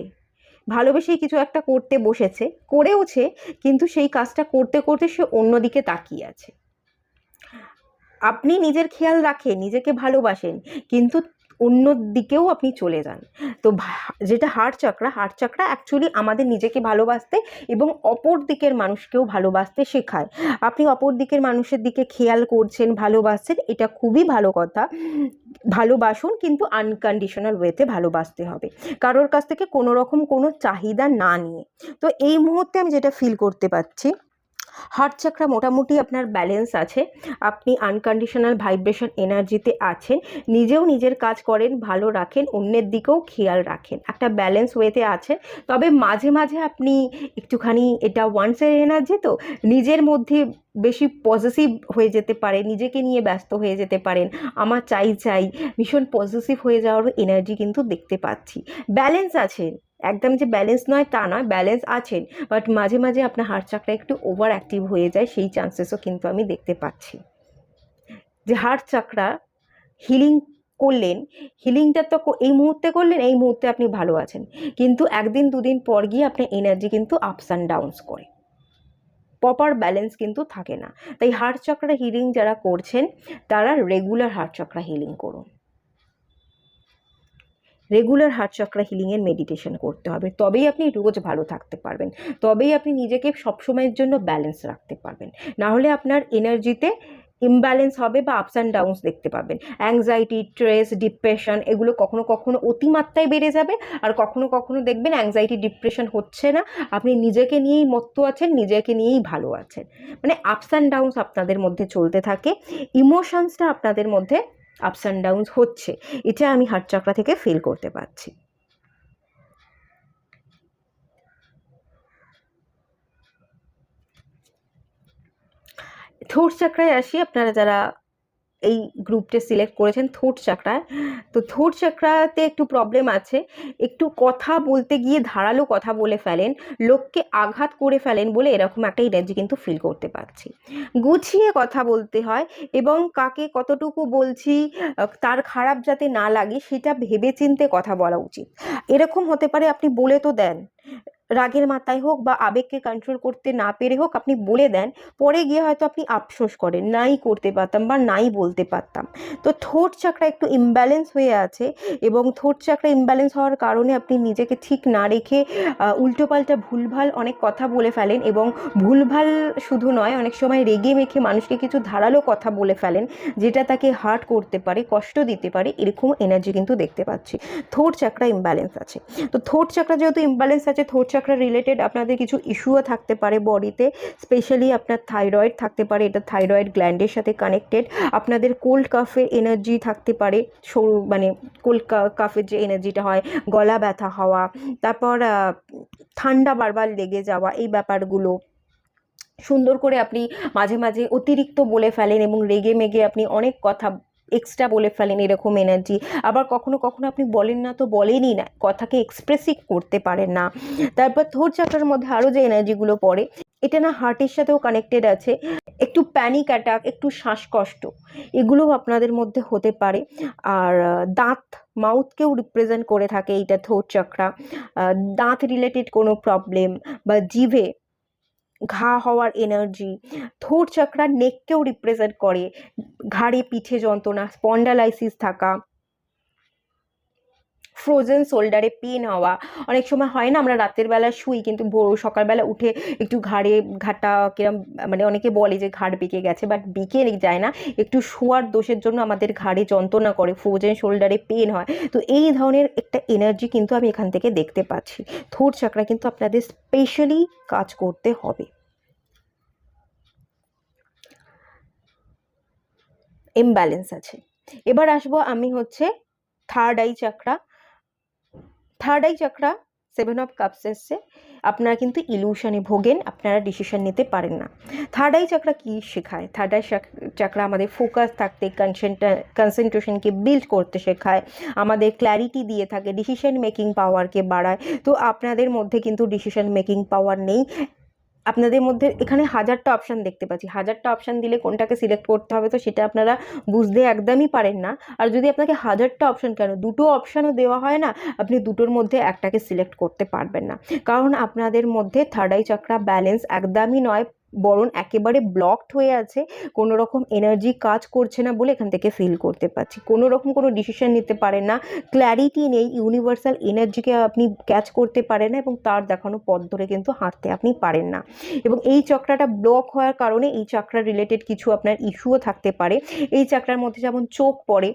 ভালোবেসেই কিছু একটা করতে বসেছে, করেওছে, কিন্তু সেই কাজটা করতে করতে সে অন্যদিকে তাকিয়ে আছে। আপনি নিজের খেয়াল রাখেন, নিজেকে ভালোবাসেন, কিন্তু অন্য দিকেও আপনি চলে যান। তো যেটা হার্ট চাকরা অ্যাকচুয়ালি আমাদের নিজেকে ভালোবাসতে এবং অপর দিকের মানুষকেও ভালোবাসতে শেখায়। আপনি অপর দিকের মানুষের দিকে খেয়াল করছেন, ভালোবাসছেন, এটা খুবই ভালো কথা। ভালোবাসুন, কিন্তু আনকন্ডিশনাল ওয়েতে ভালোবাসতে হবে, কারোর কাছ থেকে কোনো রকম কোনো চাহিদা না নিয়ে। তো এই মুহূর্তে আমি যেটা ফিল করতে পারছি, হার্ট চাকরা মোটামুটি আপনার ব্যালেন্স আছে, আপনি আনকন্ডিশনাল ভাইব্রেশন এনার্জিতে আছেন, নিজেও নিজের কাজ করেন, ভালো রাখেন, অন্যের দিকেও খেয়াল রাখেন, একটা ব্যালেন্স ওয়েতে আছেন। তবে মাঝে মাঝে আপনি একটুখানি, এটা ওয়ান্সের এনার্জি তো, নিজের মধ্যে বেশি পজিটিভ হয়ে যেতে পারে, নিজেকে নিয়ে ব্যস্ত হয়ে যেতে পারেন, আমার চাই চাই, ভীষণ পজিটিভ হয়ে যাওয়ার এনার্জি কিন্তু দেখতে পাচ্ছি। ব্যালেন্স আছেন, একদম যে ব্যালেন্স নয় তা নয়, ব্যালেন্স আছেন, বাট মাঝে মাঝে আপনার হার্ট চাকরা একটু ওভার অ্যাক্টিভ হয়ে যায়, সেই চান্সেসও কিন্তু আমি দেখতে পাচ্ছি। যে হার্ট চাকরা হিলিং করলেন, হিলিংটা তো এই মুহূর্তে করলেন, এই মুহূর্তে আপনি ভালো আছেন, কিন্তু একদিন দুদিন পর গিয়ে আপনার এনার্জি কিন্তু আপস অ্যান্ড ডাউনস করে, প্রপার ব্যালেন্স কিন্তু থাকে না। তাই হার্ট চক্রা হিলিং যারা করছেন তারা রেগুলার হার্ট চক্রা হিলিং করুন, রেগুলার হার্ট চক্রা হিলিংয়ের মেডিটেশন করতে হবে, তবেই আপনি রোজ ভালো থাকতে পারবেন, তবেই আপনি নিজেকে সবসময়ের জন্য ব্যালেন্স রাখতে পারবেন। না হলে আপনার এনার্জিতে ইমব্যালেন্স হবে বা আপস অ্যান্ড ডাউনস দেখতে পাবেন। অ্যাংজাইটি, স্ট্রেস, ডিপ্রেশন এগুলো কখনো কখনো অতিমাত্রায় বেড়ে যাবে, আর কখনো কখনো দেখবেন অ্যাংজাইটি ডিপ্রেশন হচ্ছে না, আপনি নিজেকে নিয়েই মত্ত আছেন, নিজেকে নিয়েই ভালো আছেন, মানে আপস অ্যান্ড ডাউনস আপনাদের মধ্যে চলতে থাকে, ইমোশনসটা আপনাদের মধ্যে আপস অ্যান্ড ডাউনস হচ্ছে, এটা আমি হার্ট চক্রা থেকে ফিল করতে পারছি। থ্রোট চাকরায় আসি, আপনারা যারা এই গ্রুপটা সিলেক্ট করেছেন থ্রোট চাকরায়, তো থ্রোট চাকরাতে একটু প্রবলেম আছে, একটু কথা বলতে গিয়ে ধারালো কথা বলে ফেলেন, লোককে আঘাত করে ফেলেন বলে এরকম একটা এনার্জি কিন্তু ফিল করতে পারছি। গুছিয়ে কথা বলতে হয়, এবং কাকে কতটুকু বলছি তার খারাপ যাতে না লাগে সেটা ভেবেচিন্তে কথা বলা উচিত। এরকম হতে পারে আপনি বলে তো দেন, রাগের মাথায় হোক বা আবেগকে কন্ট্রোল করতে না পেরে হোক আপনি বলে দেন, পরে গিয়ে হয়তো আপনি আফসোস করেন নাই করতে পারতাম বা নাই বলতে পারতাম। তো থ্রোট চাকরা একটু ইমব্যালেন্স হয়ে আছে, এবং থ্রোট চাকরা ইমব্যালেন্স হওয়ার কারণে আপনি নিজেকে ঠিক না রেখে উল্টোপাল্টা ভুলভাল অনেক কথা বলে ফেলেন, এবং ভুলভাল শুধু নয়, অনেক সময় রেগে মেখে মানুষকে কিছু ধারালো কথা বলে ফেলেন, যেটা তাকে হার্ট করতে পারে, কষ্ট দিতে পারে, এরকম এনার্জি কিন্তু দেখতে পাচ্ছি। থ্রোট চাকরা ইমব্যালেন্স আছে, তো থ্রোট চাকরা যেহেতু ইমব্যালেন্স আছে, থ্রোট চাকরা রিলেটেড আপনাদের কিছু ইস্যুও থাকতে পারে বডিতে, স্পেশালি আপনার থাইরয়েড থাকতে পারে, এটা থাইরয়েড গ্ল্যান্ডের সাথে কানেক্টেড, আপনাদের কোল্ড কাফের এনার্জি থাকতে পারে, সরু মানে কোল্ড কাফের যে এনার্জিটা হয়, গলা ব্যথা হওয়া, তারপর ঠান্ডা বারবার লেগে যাওয়া, এই ব্যাপারগুলো সুন্দর করে আপনি মাঝে মাঝে অতিরিক্ত বলে ফেলেন, এবং রেগে মেগে আপনি অনেক কথা এক্সট্রা বলে ফেলেন, এরকম এনার্জি। আবার কখনো কখনো আপনি বলেন না তো বলেনই না, কথাকে এক্সপ্রেসই করতে পারেন না। তারপর থ্রোট চাকরার মধ্যে আরও যে এনার্জিগুলো পড়ে, এটা না হার্টের সাথেও কানেক্টেড আছে, একটু প্যানিক অ্যাটাক, একটু শ্বাসকষ্ট, এগুলোও আপনাদের মধ্যে হতে পারে। আর দাঁত, মাউথকেও রিপ্রেজেন্ট করে থাকে এইটা থ্রোট চাকরা, দাঁত রিলেটেড কোনো প্রবলেম বা জিভে ঘা হওয়ার এনার্জি। থ্রোট চাকরা নেককেও রিপ্রেজেন্ট করে, ঘাড়ে পিঠে যন্ত্রণা, স্পন্ডালাইসিস থাকা, ফ্রোজেন শোল্ডারে পেন হওয়া, অনেক সময় হয় না আমরা রাতের বেলা শুই কিন্তু সকালবেলা উঠে একটু ঘাটা কিরম, মানে অনেকে বলে যে ঘাড় বেঁকে গেছে, বাট বেঁকে যায় না, একটু শোয়ার দোষের জন্য আমাদের ঘাড়ে যন্ত্রণা করে, ফ্রোজেন শোল্ডারে পেন হয়। তো এই ধরনের একটা এনার্জি কিন্তু আমি এখান থেকে দেখতে পাচ্ছি। থ্রোট চাকরা কিন্তু আপনাদের স্পেশালি কাজ করতে হবে। ইমব্যালেন্স আছে। এবার আসবো আমি হচ্ছে third eye চাকরা। Third eye চাকরা 7 of cups এসছে, আপনারা কিন্তু ইলিউশনে ভোগেন, আপনারা ডিসিশন নিতে পারেন না। থার্ড আই চাকরা কী শেখায়? থার্ড আই চাকরা আমাদের ফোকাস থাকতে, কনসেন্ট্রেশনকে বিল্ড করতে শেখায়, আমাদের ক্ল্যারিটি দিয়ে থাকে, ডিসিশন মেকিং পাওয়ারকে বাড়ায়। তো আপনাদের মধ্যে কিন্তু ডিসিশন মেকিং পাওয়ার নেই, আপনাদের মধ্যে এখানে হাজারটা অপশান দেখতে পাচ্ছি, হাজারটা অপশান দিলে কোনটাকে সিলেক্ট করতে হবে তো সেটা আপনারা বুঝতে একদমই পারেন না। আর যদি আপনাকে হাজারটা অপশান, কেন দুটো অপশানও দেওয়া হয় না, আপনি দুটোর মধ্যে একটাকে সিলেক্ট করতে পারবেন না, কারণ আপনাদের মধ্যে থার্ড আই চাকরা ব্যালেন্স একদমই নয়, বরং একেবারে ব্লকড হয়ে আছে, কোনো রকম এনার্জি কাজ করছে না বলে এখান থেকে ফিল করতে পারছি। কোনো রকম কোনো ডিসিশন নিতে পারেন না, ক্ল্যারিটি নেই, ইউনিভার্সাল এনার্জিকে আপনি ক্যাচ করতে পারেন না, এবং তার দেখানো পথ ধরে কিন্তু হাঁটতে আপনি পারেন না। এবং এই চক্রাটা ব্লক হওয়ার কারণে এই চক্রা রিলেটেড কিছু আপনার ইস্যুও থাকতে পারে। এই চক্রার মধ্যে যেমন চোখ পড়ে,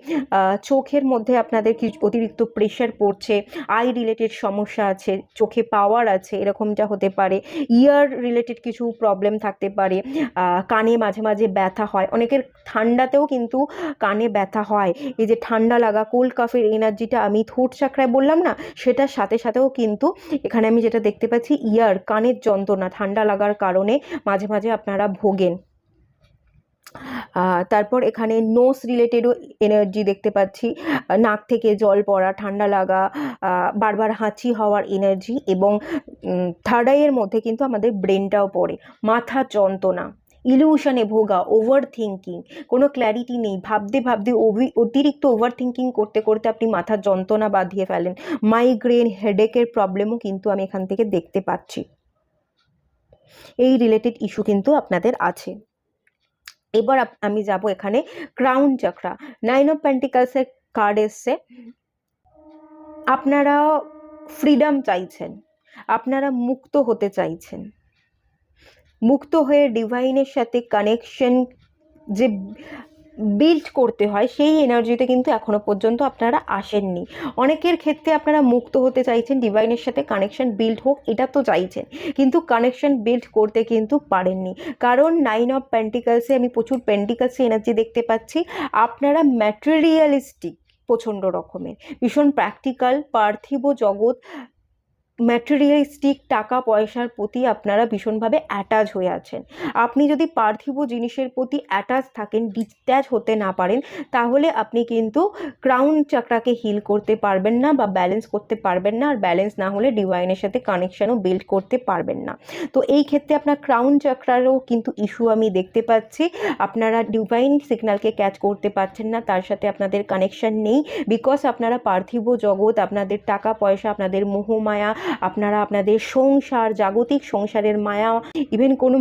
চোখের মধ্যে আপনাদের কিছু অতিরিক্ত প্রেশার পড়ছে, আই রিলেটেড সমস্যা আছে, চোখে পাওয়ার আছে, এরকমটা হতে পারে। ইয়ার রিলেটেড কিছু প্রবলেম থাকতে পারে, কানে মাঝে মাঝে ব্যথা হয়, অনেকের ঠান্ডাতেও কিন্তু কানে ব্যথা হয়। এই যে ঠান্ডা লাগা, কোল্ড কাফের এনার্জিটা আমি থ্রোট চাকরায় বললাম না, সেটার সাথে সাথেও কিন্তু এখানে আমি যেটা দেখতে পাচ্ছি, কানের যন্ত্রণা ঠান্ডা লাগার কারণে মাঝে মাঝে আপনারা ভোগেন। তারপর এখানে নোজ রিলেটেডও এনার্জি দেখতে পাচ্ছি, নাক থেকে জল পড়া, ঠান্ডা লাগা, বারবার হাঁচি হওয়ার এনার্জি, এবং থার্ড আইয়ের মধ্যে কিন্তু আমাদের ব্রেনটাও পড়ে, মাথা যন্ত্রণা, ইলিউশনে ভোগা, ওভার থিঙ্কিং, কোনো ক্ল্যারিটি নেই, ভাবতে ভাবতে অতিরিক্ত ওভার থিঙ্কিং করতে করতে আপনি মাথার যন্ত্রণা বাঁধিয়ে ফেলেন, মাইগ্রেন, হেডেকের প্রবলেমও কিন্তু আমি এখান থেকে দেখতে পাচ্ছি। এই রিলেটেড ইস্যু কিন্তু আপনাদের আছে। এবার আমি যাব এখানে ক্রাউন চাকরা, 9 অফ পেন্টিকলসের কার্ড এসছে। আপনারা ফ্রিডম চাইছেন, আপনারা মুক্ত হতে চাইছেন, মুক্ত হয়ে ডিভাইনের সাথে কানেকশন যে বিল্ড করতে হয় সেই এনার্জিতে কিন্তু এখনো পর্যন্ত আপনারা আসেননি। অনেকের ক্ষেত্রে আপনারা মুক্ত হতে চাইছেন, ডিভাইনের সাথে কানেকশন বিল্ড হোক এটা তো চাইছেন, কিন্তু কানেকশন বিল্ড করতে কিন্তু পারেননি, কারণ 9 অফ পেন্টিকলসে আমি প্রচুর পেন্টিকলসে এনার্জি দেখতে পাচ্ছি। আপনারা ম্যাটেরিয়ালিস্টিক প্রচণ্ড রকমের, ভীষণ প্র্যাকটিক্যাল, পার্থিব জগৎ, ম্যাটেরিয়ালিস্টিক, টাকা পয়সার প্রতি আপনারা ভীষণভাবে অ্যাটাচ হয়ে আছেন। আপনি যদি পার্থিব জিনিসের প্রতি অ্যাটাচ থাকেন, ডিট্যাচ হতে না পারেন, তাহলে আপনি কিন্তু ক্রাউন চাকরাকে হিল করতে পারবেন না বা ব্যালেন্স করতে পারবেন না, আর ব্যালেন্স না হলে ডিভাইনের সাথে কানেকশানও বিল্ড করতে পারবেন না। তো এই ক্ষেত্রে আপনার ক্রাউন চাকরারও কিন্তু ইস্যু আমি দেখতে পাচ্ছি। আপনারা ডিভাইন সিগন্যালকে ক্যাচ করতে পারছেন না, তার সাথে আপনাদের কানেকশান নেই, বিকজ আপনারা পার্থিব জগৎ, আপনাদের টাকা পয়সা, আপনাদের মোহমায়া, আপনারা আপনাদের সংসার, জাগতিক সংসারের মায়া, ইভেন কোনো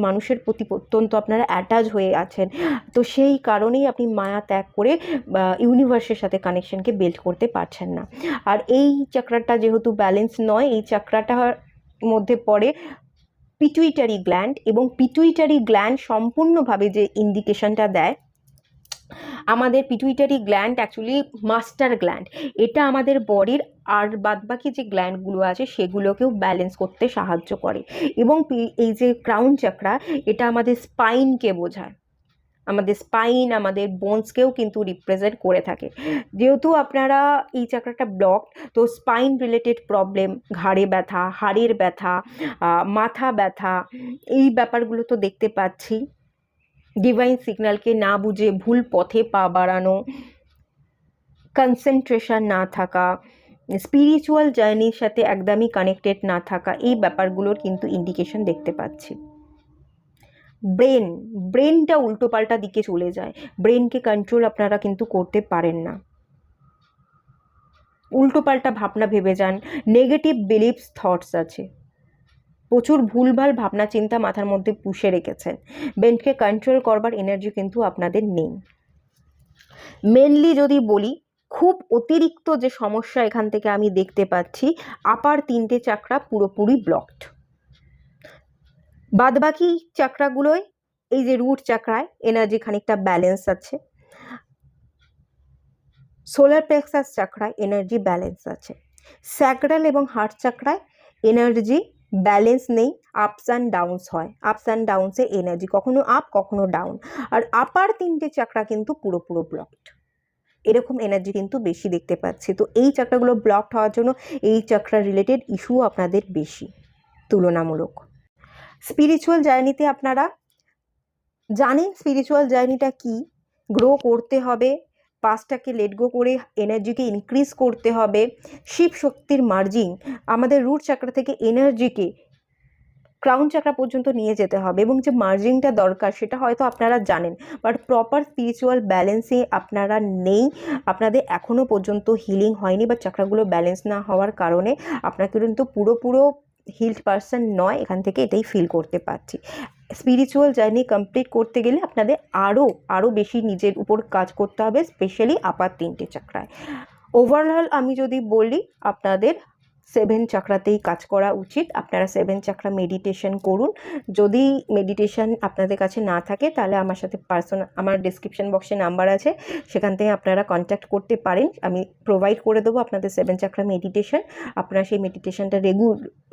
মানুষের প্রতি অত্যন্ত আপনারা অ্যাটাচ হয়ে আছেন। তো সেই কারণেই আপনি মায়া ত্যাগ করে ইউনিভার্সের সাথে কানেকশনকে বিল্ড করতে পারছেন না। আর এই চাকরাটা যেহেতু ব্যালেন্স নয়, এই চাকরাটার মধ্যে পড়ে পিটুইটারি গ্ল্যান্ড, এবং পিটুইটারি গ্ল্যান্ড সম্পূর্ণভাবে যে ইন্ডিকেশনটা দেয়, আমাদের pituitary gland actually master gland, এটা আমাদের বডির আর বাদবাকি যে গ্ল্যান্ডগুলো আছে সেগুলোকেও ব্যালেন্স করতে সাহায্য করে। এবং এই যে ক্রাউন চাকরা, এটা আমাদের স্পাইনকে বোঝায়, আমাদের স্পাইন, আমাদের বোনসকেও কিন্তু রিপ্রেজেন্ট করে থাকে। যেহেতু আপনারা এই চাকরাটা ব্লক, তো স্পাইন রিলেটেড প্রবলেম, ঘাড়ে ব্যথা, হাড়ের ব্যথা, মাথা ব্যথা, এই ব্যাপারগুলো তো দেখতে পাচ্ছি। ডিভাইন সিগন্যালকে না বুঝে ভুল পথে পা বাড়ানো, কনসেন্ট্রেশন না থাকা, স্পিরিচুয়াল জার্নির সাথে একদমই কানেক্টেড না থাকা, এই ব্যাপারগুলোর কিন্তু ইন্ডিকেশন দেখতে পাচ্ছি। ব্রেনটা উল্টোপাল্টা দিকে চলে যায়, ব্রেনকে কন্ট্রোল আপনারা কিন্তু করতে পারেন না, উল্টোপাল্টা ভাবনা ভেবে যান, নেগেটিভ বিলিফস থটস আছে, প্রচুর ভুলভাল ভাবনা চিন্তা মাথার মধ্যে পুষে রেখেছেন, ব্রেনকে কন্ট্রোল করবার এনার্জি কিন্তু আপনাদের নেই। মেনলি যদি বলি, খুব অতিরিক্ত যে সমস্যা এখান থেকে আমি দেখতে পাচ্ছি, আপার 3টে চাকরা পুরোপুরি ব্লকড, বাদবাকি চাকরাগুলোয় এই যে রুট চাকরায় এনার্জি খানিকটা ব্যালেন্স আছে, সোলার প্লেক্সাস চাকরায় এনার্জি ব্যালেন্স আছে, স্যাক্রাল এবং হার্ট চাকরায় এনার্জি ব্যালেন্স নেই, আপস অ্যান্ড ডাউনস হয়, আপস অ্যান্ড ডাউনসে এনার্জি কখনো আপ কখনো ডাউন, আর আপার 3টে চাকরা কিন্তু পুরোপুরো ব্লকড, এরকম এনার্জি কিন্তু বেশি দেখতে পাচ্ছি। তো এই চাকরাগুলো ব্লকড হওয়ার জন্য এই চাকরা রিলেটেড ইস্যু আপনাদের বেশি তুলনামূলক। স্পিরিচুয়াল জার্নিতে আপনারা জানেন স্পিরিচুয়াল জার্নিটা কি, গ্রো করতে হবে, পাস্টটাকে লেট গো করে এনার্জিকে ইনক্রিজ করতে হবে, শিব শক্তির মার্জিং, আমাদের রুট চাকরা থেকে এনার্জিকে ক্রাউন চাকরা পর্যন্ত নিয়ে যেতে হবে, এবং যে মার্জিংটা দরকার সেটা হয়তো আপনারা জানেন, বাট প্রপার স্পিরিচুয়াল ব্যালেন্সে আপনারা নেই, আপনাদের এখনও পর্যন্ত হিলিং হয়নি, বা চাকরাগুলো ব্যালেন্স না হওয়ার কারণে আপনাকে কিন্তু পুরো হিলড পারসন নয়, এখান থেকে এটাই ফিল করতে পারছি। স্পিরিচুয়াল জার্নি কমপ্লিট করতে গেলে আপনাদের আরও বেশি নিজের উপর কাজ করতে হবে, স্পেশালি আপার 3টে চাকরায়। ওভারঅল আমি যদি বলি, আপনাদের সেভেন চাকরাতেই কাজ করা উচিত। আপনারা সেভেন চাকরা মেডিটেশন করুন। যদি মেডিটেশন আপনাদের কাছে না থাকে তাহলে আমার সাথে আমার ডিসক্রিপশন বক্সে নাম্বার আছে, সেখান থেকে আপনারা কন্ট্যাক্ট করতে পারেন। আমি প্রোভাইড করে দেবো আপনাদের সেভেন চাকরা মেডিটেশন। আপনারা সেই মেডিটেশনটা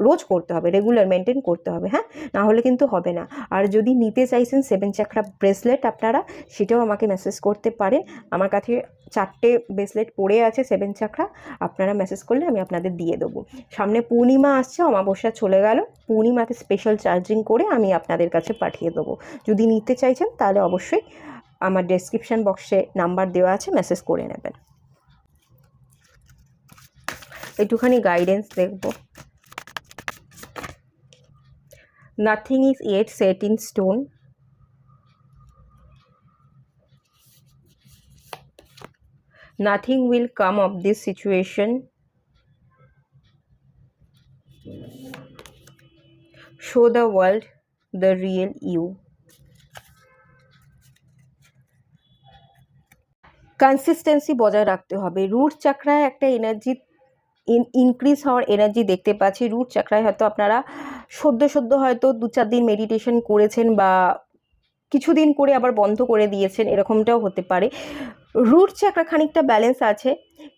রোজ করতে হবে, রেগুলার মেনটেন করতে হবে, হ্যাঁ, না হলে কিন্তু হবে না। আর যদি নিতে চাইছেন সেভেন চাকরা ব্রেসলেট আপনারা, সেটাও আমাকে মেসেজ করতে পারেন। আমার কাছে 4টে ব্রেসলেট পড়ে আছে সেভেন চাকরা, আপনারা মেসেজ করলে আমি আপনাদের দিয়ে দেবো। সামনে পূর্ণিমা আসছে, অমাবস্যা চলে গেল, পূর্ণিমাতে স্পেশাল চার্জিং করে আমি আপনাদের কাছে পাঠিয়ে দেবো। যদি নিতে চাইছেন তাহলে অবশ্যই আমার ডেসক্রিপশন বক্সে নাম্বার দেওয়া আছে, মেসেজ করে নেবেন। একটুখানি গাইডেন্স দেখব। Nothing is yet set in stone. Nothing will come of this situation. Show the world the real you. Consistency বজায় রাখতে হবে। রুট চাকরায় একটা এনার্জি ইনক্রিজ হওয়ার এনার্জি দেখতে পাচ্ছি। রুট চাকরায় হয়তো আপনারা সদ্য হয়তো 2-4 দিন মেডিটেশন করেছেন বা কিছুদিন করে আবার বন্ধ করে দিয়েছেন, এরকমটাও হতে পারে। রুট চাকরা খানিকটা ব্যালেন্স আছে,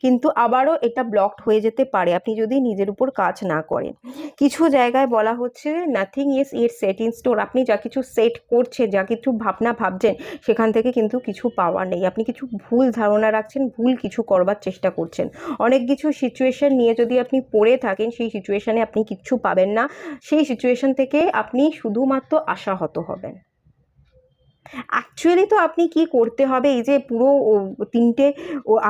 কিন্তু আবারও এটা ব্লকড হয়ে যেতে পারে আপনি যদি নিজের উপর কাজ না করেন। কিছু জায়গায় বলা হচ্ছে nothing is it set in stone. আপনি যা কিছু সেট করছেন, যা কিছু ভাবনা ভাবছেন, সেখান থেকে কিন্তু কিছু পাওয়ার নেই। আপনি কিছু ভুল ধারণা রাখছেন, ভুল কিছু করবার চেষ্টা করছেন। অনেক কিছু সিচুয়েশন নিয়ে যদি আপনি পড়ে থাকেন, সেই সিচুয়েশানে আপনি কিচ্ছু পাবেন না। সেই সিচুয়েশন থেকে আপনি শুধুমাত্র আশাহত হবেন। অ্যাকচুয়ালি তো আপনি কি করতে হবে, এই যে পুরো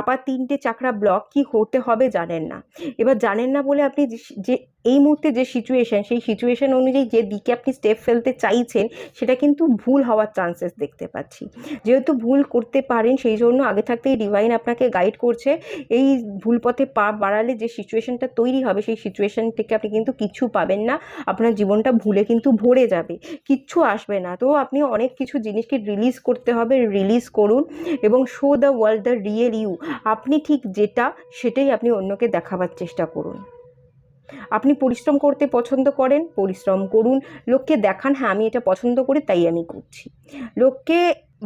আপার 3টে চাকরা ব্লক কি করতে হবে জানেন না। এবার জানেন না বলে আপনি যে এই মুহূর্তে যে সিচুয়েশন, সেই সিচুয়েশন অনুযায়ী যে দিকে আপনি স্টেপ ফেলতে চাইছেন, সেটা কিন্তু ভুল হওয়ার চান্সেস দেখতে পাচ্ছি। যেহেতু ভুল করতে পারেন, সেই জন্য আগে থাকতেই ডিভাইন আপনাকে গাইড করছে। এই ভুল পথে পা বাড়ালে যে সিচুয়েশনটা তৈরি হবে, সেই সিচুয়েশন থেকে আপনি কিন্তু কিচ্ছু পাবেন না। আপনার জীবনটা ভুলে কিন্তু ভরে যাবে, কিচ্ছু আসবে না। তো আপনি অনেক কিছু জিনিসকে রিলিজ করতে হবে, রিলিজ করুন এবং show the world the real you. আপনি ঠিক যেটা, সেটাই আপনি অন্যকে দেখাবার চেষ্টা করুন। আপনি পরিশ্রম করতে পছন্দ করেন, পরিশ্রম করুন। লোককে দেখান, হ্যাঁ আমি এটা পছন্দ করি তাই আমি করছি। লোককে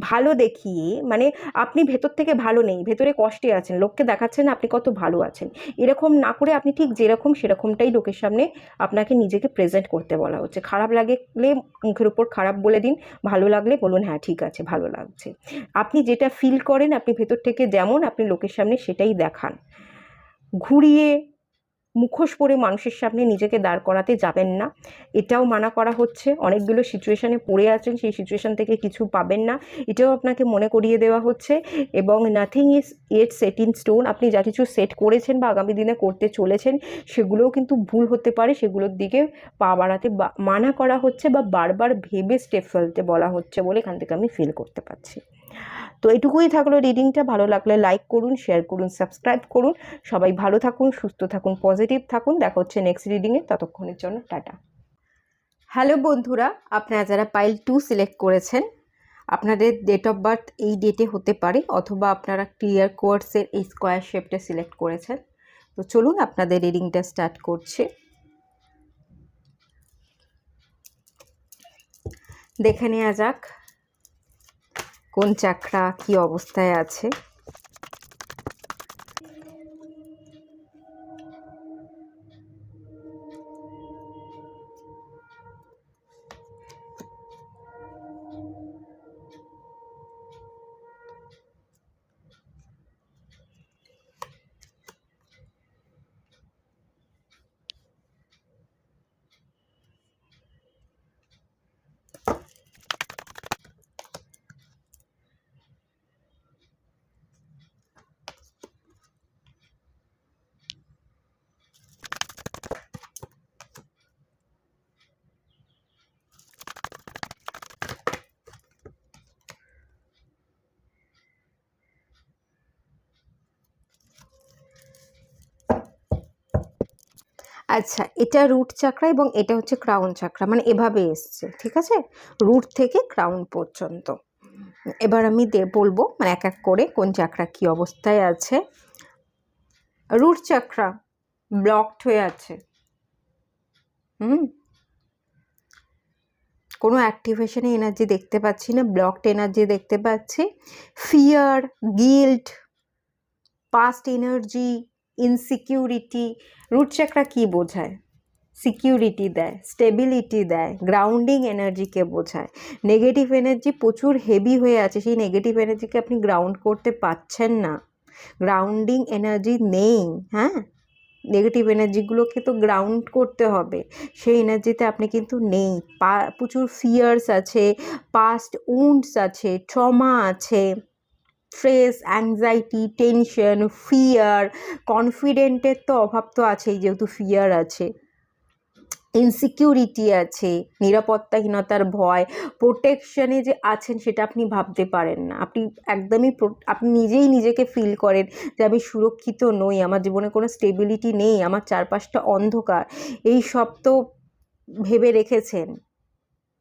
ভালো দেখিয়ে, মানে আপনি ভেতর থেকে ভালো নেই, ভেতরে কষ্টে আছেন, লোককে দেখাচ্ছেন আপনি কত ভালো আছেন, এরকম না করে আপনি ঠিক যেরকম সেরকমটাই লোকের সামনে আপনাকে নিজেকে প্রেজেন্ট করতে বলা হচ্ছে। খারাপ লাগলে মুখের উপর খারাপ বলে দিন, ভালো লাগলে বলুন হ্যাঁ ঠিক আছে ভালো লাগছে। আপনি যেটা ফিল করেন, আপনি ভেতর থেকে যেমন, আপনি লোকের সামনে সেটাই দেখান। ঘুরিয়ে মুখোশ পরে মানুষের সামনে নিজেকে দাঁড় করাতে যাবেন না, এটাও মানা করা হচ্ছে। অনেকগুলো সিচুয়েশানে পড়ে আছেন, সেই সিচুয়েশান থেকে কিছু পাবেন না, এটাও আপনাকে মনে করিয়ে দেওয়া হচ্ছে। এবং nothing is yet set in stone. আপনি যা কিছু সেট করেছেন বা আগামী দিনে করতে চলেছেন, সেগুলোও কিন্তু ভুল হতে পারে, সেগুলোর দিকে পা বাড়াতে মানা করা হচ্ছে বা বারবার ভেবে স্টেপ ফেলতে বলা হচ্ছে বলে এখান থেকে আমি ফিল করতে পারছি। তো এটুকুই থাকলো রিডিংটা। ভালো লাগলে লাইক করুন, শেয়ার করুন, সাবস্ক্রাইব করুন। সবাই ভালো থাকুন, সুস্থ থাকুন, পজিটিভ থাকুন। দেখা হচ্ছে নেক্সট রিডিংয়ে, ততক্ষণের জন্য টাটা। হ্যালো বন্ধুরা, আপনারা যারা পাইল 2 সিলেক্ট করেছেন, আপনাদের ডেট অফ বার্থ এই ডেটে হতে পারে, অথবা আপনারা ক্লিয়ার কোয়ার্টসের এই স্কোয়ার শেপটা সিলেক্ট করেছেন। তো চলুন আপনাদের রিডিংটা স্টার্ট করছে। দেখে নেওয়া যাক কোন চাকরা কি অবস্থায় আছে। আচ্ছা, এটা রুট চাকরা এবং এটা হচ্ছে ক্রাউন চাকরা, মানে এভাবে এসছে, ঠিক আছে, রুট থেকে ক্রাউন পর্যন্ত। এবার আমি বলবো মানে এক এক করে কোন চাকরা কি অবস্থায় আছে। রুট চাকরা ব্লকড হয়ে আছে। কোনো অ্যাক্টিভেশনে এনার্জি দেখতে পাচ্ছি না, ব্লকড এনার্জি দেখতে পাচ্ছি। Fear, guilt, past energy, insecurity. Root chakra কি বোঝায়? সিকিউরিটি দেয়, স্টেবিলিটি দেয়, গ্রাউন্ডিং এনার্জিকে বোঝায়। নেগেটিভ এনার্জি প্রচুর হেভি হয়ে আছে, সেই নেগেটিভ এনার্জিকে আপনি গ্রাউন্ড করতে পারছেন না, গ্রাউন্ডিং এনার্জি নেই। হ্যাঁ, নেগেটিভ এনার্জিগুলোকে তো গ্রাউন্ড করতে হবে, সেই এনার্জিতে আপনি কিন্তু নেই। প্রচুর ফিয়ার্স আছে, পাস্ট উন্ডস আছে, ট্রমা আছে, স্ট্রেস, অ্যাংজাইটি, টেনশন, ফিয়ার, কনফিডেন্টের তো অভাব তো আছেই যেহেতু ফিয়ার আছে, ইনসিকিউরিটি আছে, নিরাপত্তাহীনতার ভয়, প্রোটেকশনে যে আছেন সেটা আপনি ভাবতে পারেন না। আপনি একদমই আপনি নিজেই নিজেকে ফিল করেন যে আমি সুরক্ষিত নই, আমার জীবনে কোনো স্টেবিলিটি নেই, আমার চারপাশটা অন্ধকার, এই সব তো ভেবে রেখেছেন,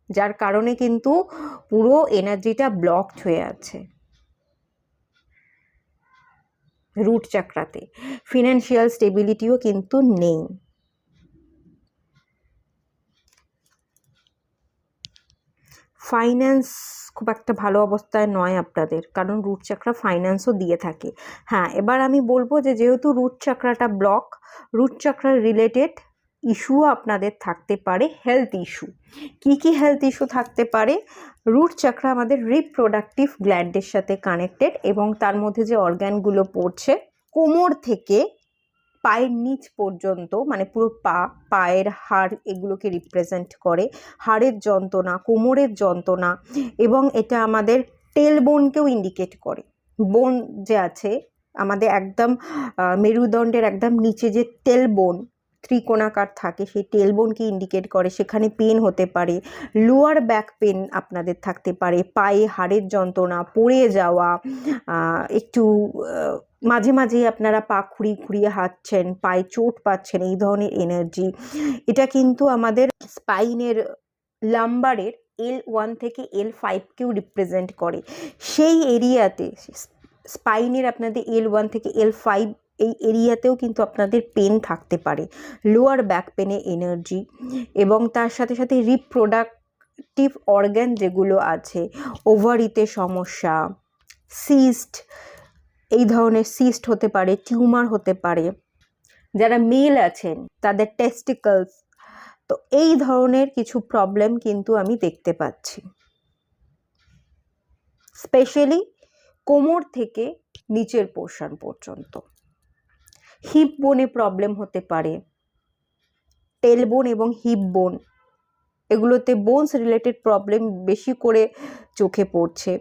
যার কারণে কিন্তু পুরো এনার্জিটা ব্লকড হয়ে আছে রুট চাকরাতে। ফিনান্সিয়াল স্টেবিলিটিও কিন্তু নেই। ফাইন্যান্স খুব একটা ভালো অবস্থায় নয় আপনাদের, কারণ রুট চাকরা ফাইন্যান্সও দিয়ে থাকে। হ্যাঁ, এবার আমি বলবো যে যেহেতু রুট চাকরাটা ব্লক, রুট চাকরার রিলেটেড ইস্যুও আপনাদের থাকতে পারে, হেলথ ইস্যু। কি কি হেলথ ইস্যু থাকতে পারে? রুট চাকরা আমাদের রিপ্রোডাক্টিভ গ্ল্যান্ডের সাথে কানেক্টেড, এবং তার মধ্যে যে অর্গ্যানগুলো পড়ছে কোমর থেকে পায়ের নিচ পর্যন্ত, মানে পুরো পায়ের হাড় এগুলোকে রিপ্রেজেন্ট করে। হাড়ের যন্ত্রণা, কোমরের যন্ত্রণা, এবং এটা আমাদের টেল বোনকেও ইন্ডিকেট করে। বোন যে আছে আমাদের একদম মেরুদণ্ডের একদম নিচে যে টেল বোন ত্রিকোণাকার থাকে, সেই টেল বোনকে ইন্ডিকেট করে, সেখানে পেন হতে পারে। লোয়ার ব্যাক পেন আপনাদের থাকতে পারে, পায়ে হাড়ের যন্ত্রণা, পড়ে যাওয়া, একটু মাঝে মাঝেই আপনারা পা খুঁড়িয়ে হাঁটছেন, পায়ে চোট পাচ্ছেন, এই ধরনের এনার্জি। এটা কিন্তু আমাদের স্পাইনের লাম্বারের L1 থেকে L5কেও রিপ্রেজেন্ট করে। সেই এরিয়াতে স্পাইনের আপনাদের L1 থেকে L5 এই এরিয়াতেও কিন্তু আপনাদের পেন থাকতে পারে, লোয়ার ব্যাক পেনের এনার্জি। এবং তার সাথে সাথে রিপ্রোডাক্টিভ অর্গ্যান যেগুলো আছে, ওভারিতে সমস্যা, সিস্ট, এই ধরনের সিস্ট হতে পারে, টিউমার হতে পারে। যারা মেল আছেন তাদের টেস্টিকলস, তো এই ধরনের কিছু প্রবলেম কিন্তু আমি দেখতে পাচ্ছি, স্পেশালি কোমর থেকে নিচের পোর্শন পর্যন্ত। হিপ বোনে প্রবলেম হতে পারে, টেল বোন এবং হিপ বোন, এগুলোতে বোনস রিলেটেড প্রবলেম বেশি করে চোখে পড়ছে।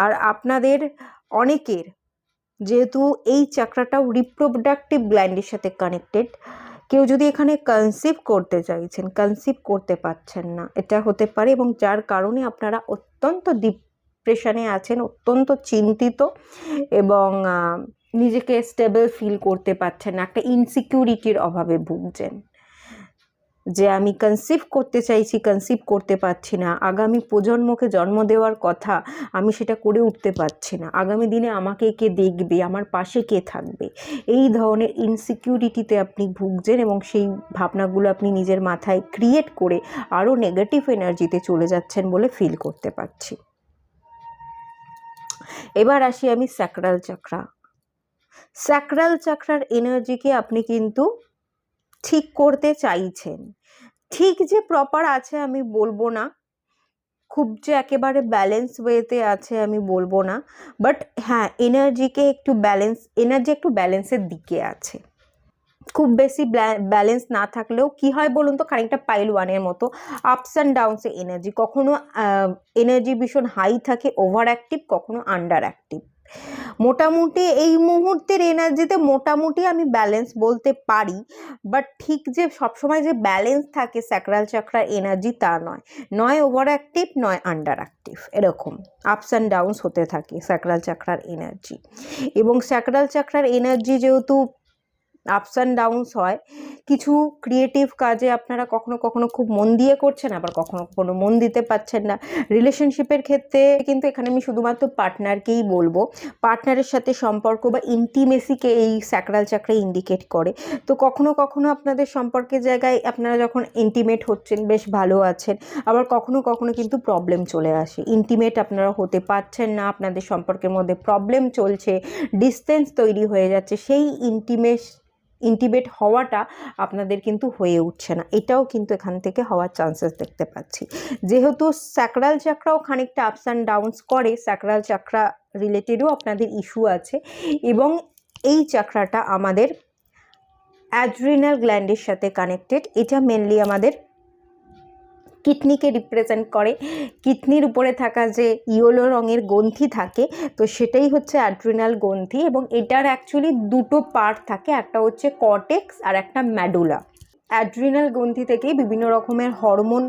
আর আপনাদের অনেকের যেহেতু এই চাকরাটাও রিপ্রোডাক্টিভ গ্ল্যান্ডের সাথে কানেক্টেড, কেউ যদি এখানে কনসিভ করতে চাইছেন, কনসিভ করতে পারছেন না, এটা হতে পারে, এবং যার কারণে আপনারা অত্যন্ত ডিপ্রেশনে আছেন, অত্যন্ত চিন্তিত, এবং নিজেকে স্টেবল ফিল করতে পারছেন না, একটা ইনসিকিউরিটির অভাবে ভুগছেন, যে আমি কনসিভ করতে চাইছি, কনসিভ করতে পারছি না, আগামী প্রজন্মকে জন্ম দেওয়ার কথা, আমি সেটা করে উঠতে পারছি না, আগামী দিনে আমাকে কে দেখবে, আমার পাশে কে থাকবে, এই ধরনের ইনসিকিউরিটিতে আপনি ভুগছেন, এবং সেই ভাবনাগুলো আপনি নিজের মাথায় ক্রিয়েট করে আরও নেগেটিভ এনার্জিতে চলে যাচ্ছেন বলে ফিল করতে পারছি। এবার আসি আমি স্যাক্রাল চাকরা। স্যাক্রাল চাকরার এনার্জিকে আপনি কিন্তু ঠিক করতে চাইছেন। ঠিক যে প্রপার আছে আমি বলবো না, খুব যে একেবারে ব্যালেন্স ওয়েতে আছে আমি বলবো না, বাট হ্যাঁ, এনার্জি একটু ব্যালেন্সের দিকে আছে। খুব বেশি ব্যালেন্স না থাকলেও কি হয় বলুন তো, খানিকটা পাইল ওয়ানের মতো আপস অ্যান্ড ডাউনসে এনার্জি, কখনো এনার্জি ভীষণ হাই থাকে, ওভার অ্যাক্টিভ, কখনো আন্ডার অ্যাক্টিভ। মোটামুটি এই মুহূর্তের এনার্জিতে মোটামুটি আমি ব্যালেন্স বলতে পারি, বাট ঠিক যে সবসময় যে ব্যালেন্স থাকে স্যাক্রাল চাকরার এনার্জি তা নয়, নয় ওভার অ্যাক্টিভ, নয় আন্ডার অ্যাক্টিভ, এরকম আপস অ্যান্ড ডাউনস হতে থাকে স্যাক্রাল চাকরার এনার্জি। এবং স্যাক্রাল চাকরার এনার্জি যেহেতু আপস অ্যান্ড ডাউনস হয়। কিছু ক্রিয়েটিভ কাজে আপনারা কখনো কখনো খুব মন দিয়ে করছেন, আবার কখনো কখনো মন দিতে পারছেন না। রিলেশনশিপের ক্ষেত্রে কিন্তু এখানে আমি শুধুমাত্র পার্টনারকেই বলবো, পার্টনারের সাথে সম্পর্ক বা ইন্টিমেসিকে এই স্যাক্রাল চাকরা ইন্ডিকেট করে। তো কখনো কখনো আপনাদের সম্পর্কের জায়গায় আপনারা যখন ইন্টিমেট হচ্ছেন বেশ ভালো আছেন, আবার কখনো কখনো কিন্তু প্রবলেম চলে আসে, ইন্টিমেট আপনারা হতে পারছেন না, আপনাদের সম্পর্কের মধ্যে প্রবলেম চলছে, ডিস্টেন্স তৈরি হয়ে যাচ্ছে, সেই ইন্টিমেট হওয়াটা আপনাদের কিন্তু হয়ে উঠছে না, এটাও কিন্তু এখান থেকে হওয়ার চান্সেস দেখতে পাচ্ছি। যেহেতু স্যাক্রাল চাকরাও খানিকটা আপস অ্যান্ড ডাউনস করে, স্যাক্রাল চাকরা রিলেটেডও আপনাদের ইস্যু আছে, এবং এই চাকরাটা আমাদের অ্যাড্রিনাল গ্ল্যান্ডের সাথে কানেক্টেড। এটা মেনলি আমাদের কিডনিকে রিপ্রেজেন্ট করে। কিডনির উপরে থাকা যে ইয়েলো রঙের গ্রন্থি থাকে, তো সেটাই হচ্ছে অ্যাড্রিনাল গ্রন্থি, এবং এটার অ্যাকচুয়ালি দুটো পার্ট থাকে, একটা হচ্ছে কর্টেক্স আর একটা ম্যাডুলা। অ্যাড্রিনাল গ্রন্থি থেকেই বিভিন্ন রকমের হরমোন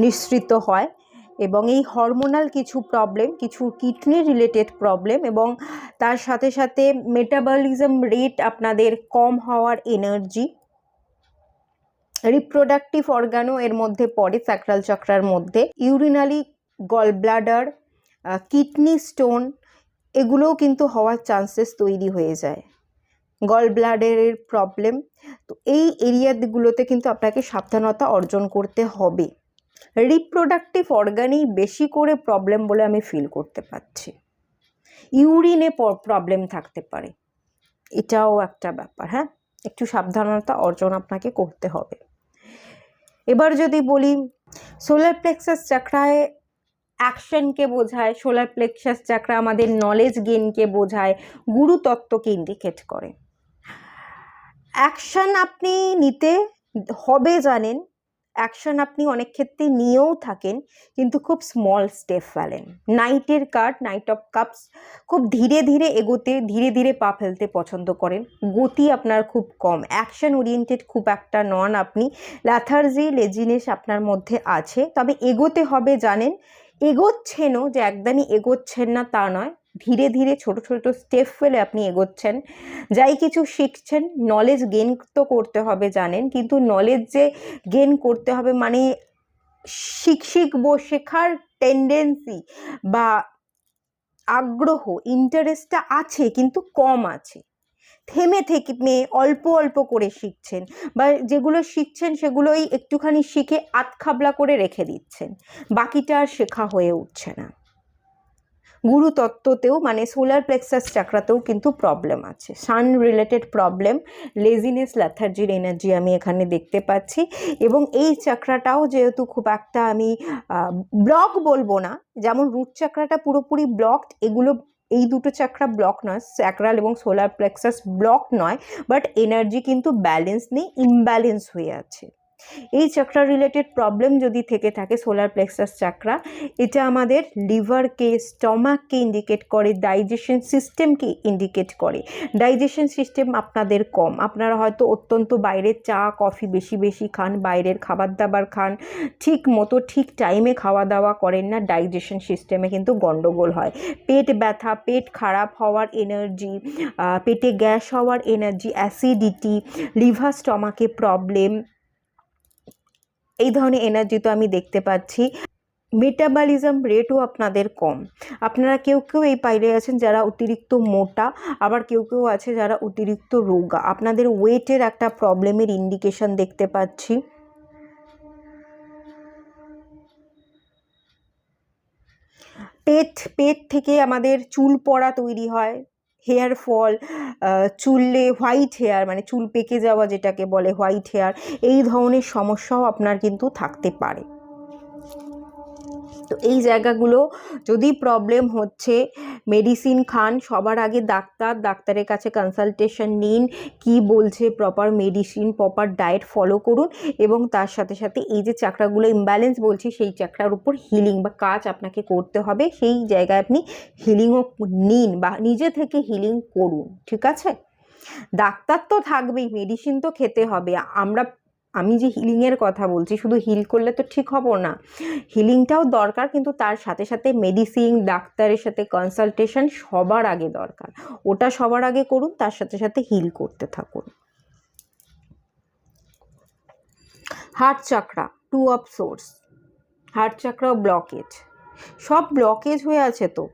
নিঃসৃত হয়, এবং এই হরমোনাল কিছু প্রবলেম, কিছু কিডনি রিলেটেড প্রবলেম, এবং তার সাথে সাথে মেটাবলিজম রেট আপনাদের কম হওয়ার এনার্জি, রিপ্রোডাক্টিভ অর্গানও এর মধ্যে পড়ে স্যাক্রাল চক্রার মধ্যে, urinary gall bladder, kidney stone, এগুলোও কিন্তু হওয়ার চান্সেস তৈরি হয়ে যায়, গল ব্লাডারের প্রবলেম। তো এই এরিয়াগুলোতে কিন্তু আপনাকে সাবধানতা অর্জন করতে হবে। রিপ্রোডাক্টিভ অর্গানেই বেশি করে প্রবলেম বলে আমি ফিল করতে পারছি, ইউরিনে প্রবলেম থাকতে পারে, এটাও একটা ব্যাপার। হ্যাঁ, একটু সাবধানতা অর্জন আপনাকে করতে হবে। এবার যদি বলি সোলার প্লেক্সাস চাকরায় অ্যাকশনকে বোঝায়, সোলার প্লেক্সাস চাকরা আমাদের নলেজ গেইনকে বোঝায়, গুরুতত্ত্বকে ইন্ডিকেট করে। অ্যাকশন আপনি নিতে হবে জানেন, অ্যাকশন আপনি অনেক ক্ষেত্রে নিয়েও থাকেন, কিন্তু খুব স্মল স্টেপ ফেলেন। নাইটের কার্ড, নাইট অফ কাপস, খুব ধীরে ধীরে এগোতে, ধীরে ধীরে পা ফেলতে পছন্দ করেন, গতি আপনার খুব কম, অ্যাকশন ওরিয়েন্টেড খুব একটা নন আপনি, ল্যাথার্জি, লেজিনেস আপনার মধ্যে আছে, তবে এগোতে হবে জানেন, এগোচ্ছেনও, যে একদমই এগোচ্ছেন না তা নয়, ধীরে ধীরে ছোট ছোট স্টেপ ফেলে আপনি এগোচ্ছেন। যাই কিছু শিখছেন, নলেজ গেইন তো করতে হবে জানেন, কিন্তু নলেজ যে গেইন করতে হবে মানে শিখবো, শেখার টেন্ডেন্সি বা আগ্রহ, ইন্টারেস্টটা আছে কিন্তু কম আছে, থেমে থেকে অল্প অল্প করে শিখছেন, বা যেগুলো শিখছেন সেগুলোই একটুখানি শিখে আধখাবলা করে রেখে দিচ্ছেন, বাকিটা আর শেখা হয়ে উঠছে না। গুরুতত্ত্বতেও মানে সোলার প্লেক্সাস চাকরাতেও কিন্তু প্রবলেম আছে, সান রিলেটেড প্রবলেম, লেজিনেস, ল্যাথার্জির এনার্জি আমি এখানে দেখতে পাচ্ছি। এবং এই চাকরাটাও যেহেতু খুব একটা আমি ব্লক বলবো না, যেমন রুট চাকরাটা পুরোপুরি ব্লকড, এগুলো এই দুটো চাকরা ব্লক নয়, স্যাক্রাল এবং সোলার প্লেক্সাস ব্লক নয়, বাট এনার্জি কিন্তু ব্যালেন্স নেই, ইমব্যালেন্স হয়ে আছে। এই চাকরা রিলেটেড প্রবলেম যদি থেকে থাকে সোলার প্লেক্সাস চাকরা, এটা আমাদের লিভারকে, স্টমাককে ইন্ডিকেট করে, ডাইজেশন সিস্টেমকে ইন্ডিকেট করে। ডাইজেশন সিস্টেম আপনাদের কম, আপনারা হয়তো অত্যন্ত বাইরের চা কফি বেশি বেশি খান, বাইরের খাবার দাবার খান, ঠিক মতো ঠিক টাইমে খাওয়া দাওয়া করেন না, ডাইজেশন সিস্টেমে কিন্তু গন্ডগোল হয়, পেট ব্যথা, পেট খারাপ হওয়ার এনার্জি, পেটে গ্যাস হওয়ার এনার্জি, অ্যাসিডিটি, লিভার স্টমাকে প্রবলেম, এই ধরনের এনার্জি তো আমি দেখতে পাচ্ছি। মেটাবলিজম রেটও আপনাদের কম, আপনারা কেউ কেউ এই পাইলে আছেন যারা অতিরিক্ত মোটা, আবার কেউ কেউ আছে যারা অতিরিক্ত রোগা, আপনাদের ওয়েটের একটা প্রবলেমের ইন্ডিকেশন দেখতে পাচ্ছি। পেট থেকে আমাদের চুল পড়া তৈরি হয়, হেয়ার ফল, চুলে হোয়াইট হেয়ার মানে চুল পেকে যাওয়া যেটাকে বলে হোয়াইট হেয়ার, এই ধরনের সমস্যাও আপনার কিন্তু থাকতে পারে। তো এই জায়গাগুলো যদি প্রবলেম হচ্ছে, মেডিসিন খান, সবার আগে ডাক্তারের কাছে কনসালটেশন নিন, কি বলছে proper medicine, proper diet follow করুন, এবং তার সাথে সাথে এই যে চাকরাগুলো ইমব্যালেন্স বলছি সেই চাকরার উপর হিলিং বা কাজ আপনাকে করতে হবে, সেই জায়গায় আপনি হিলিংও নিন বা নিজে থেকে হিলিং করুন, ঠিক আছে? ডাক্তার তো থাকবেই, মেডিসিন তো খেতে হবে, আমরা আমি যে হিলিংয়ের কথা বলছি, শুধু হিল করলে তো ঠিক হব না, হিলিংটাও দরকার, কিন্তু তার সাথে সাথে মেডিসিন, ডাক্তারের সাথে কনসালটেশন সবার আগে দরকার। ওটা সবার আগে করুন, তার সাথে সাথে হিল করতে থাকুন। Heart chakra, 2 of source, heart চাকরাও ব্লকেজ, সব ব্লকেজ হয়ে আছে। তো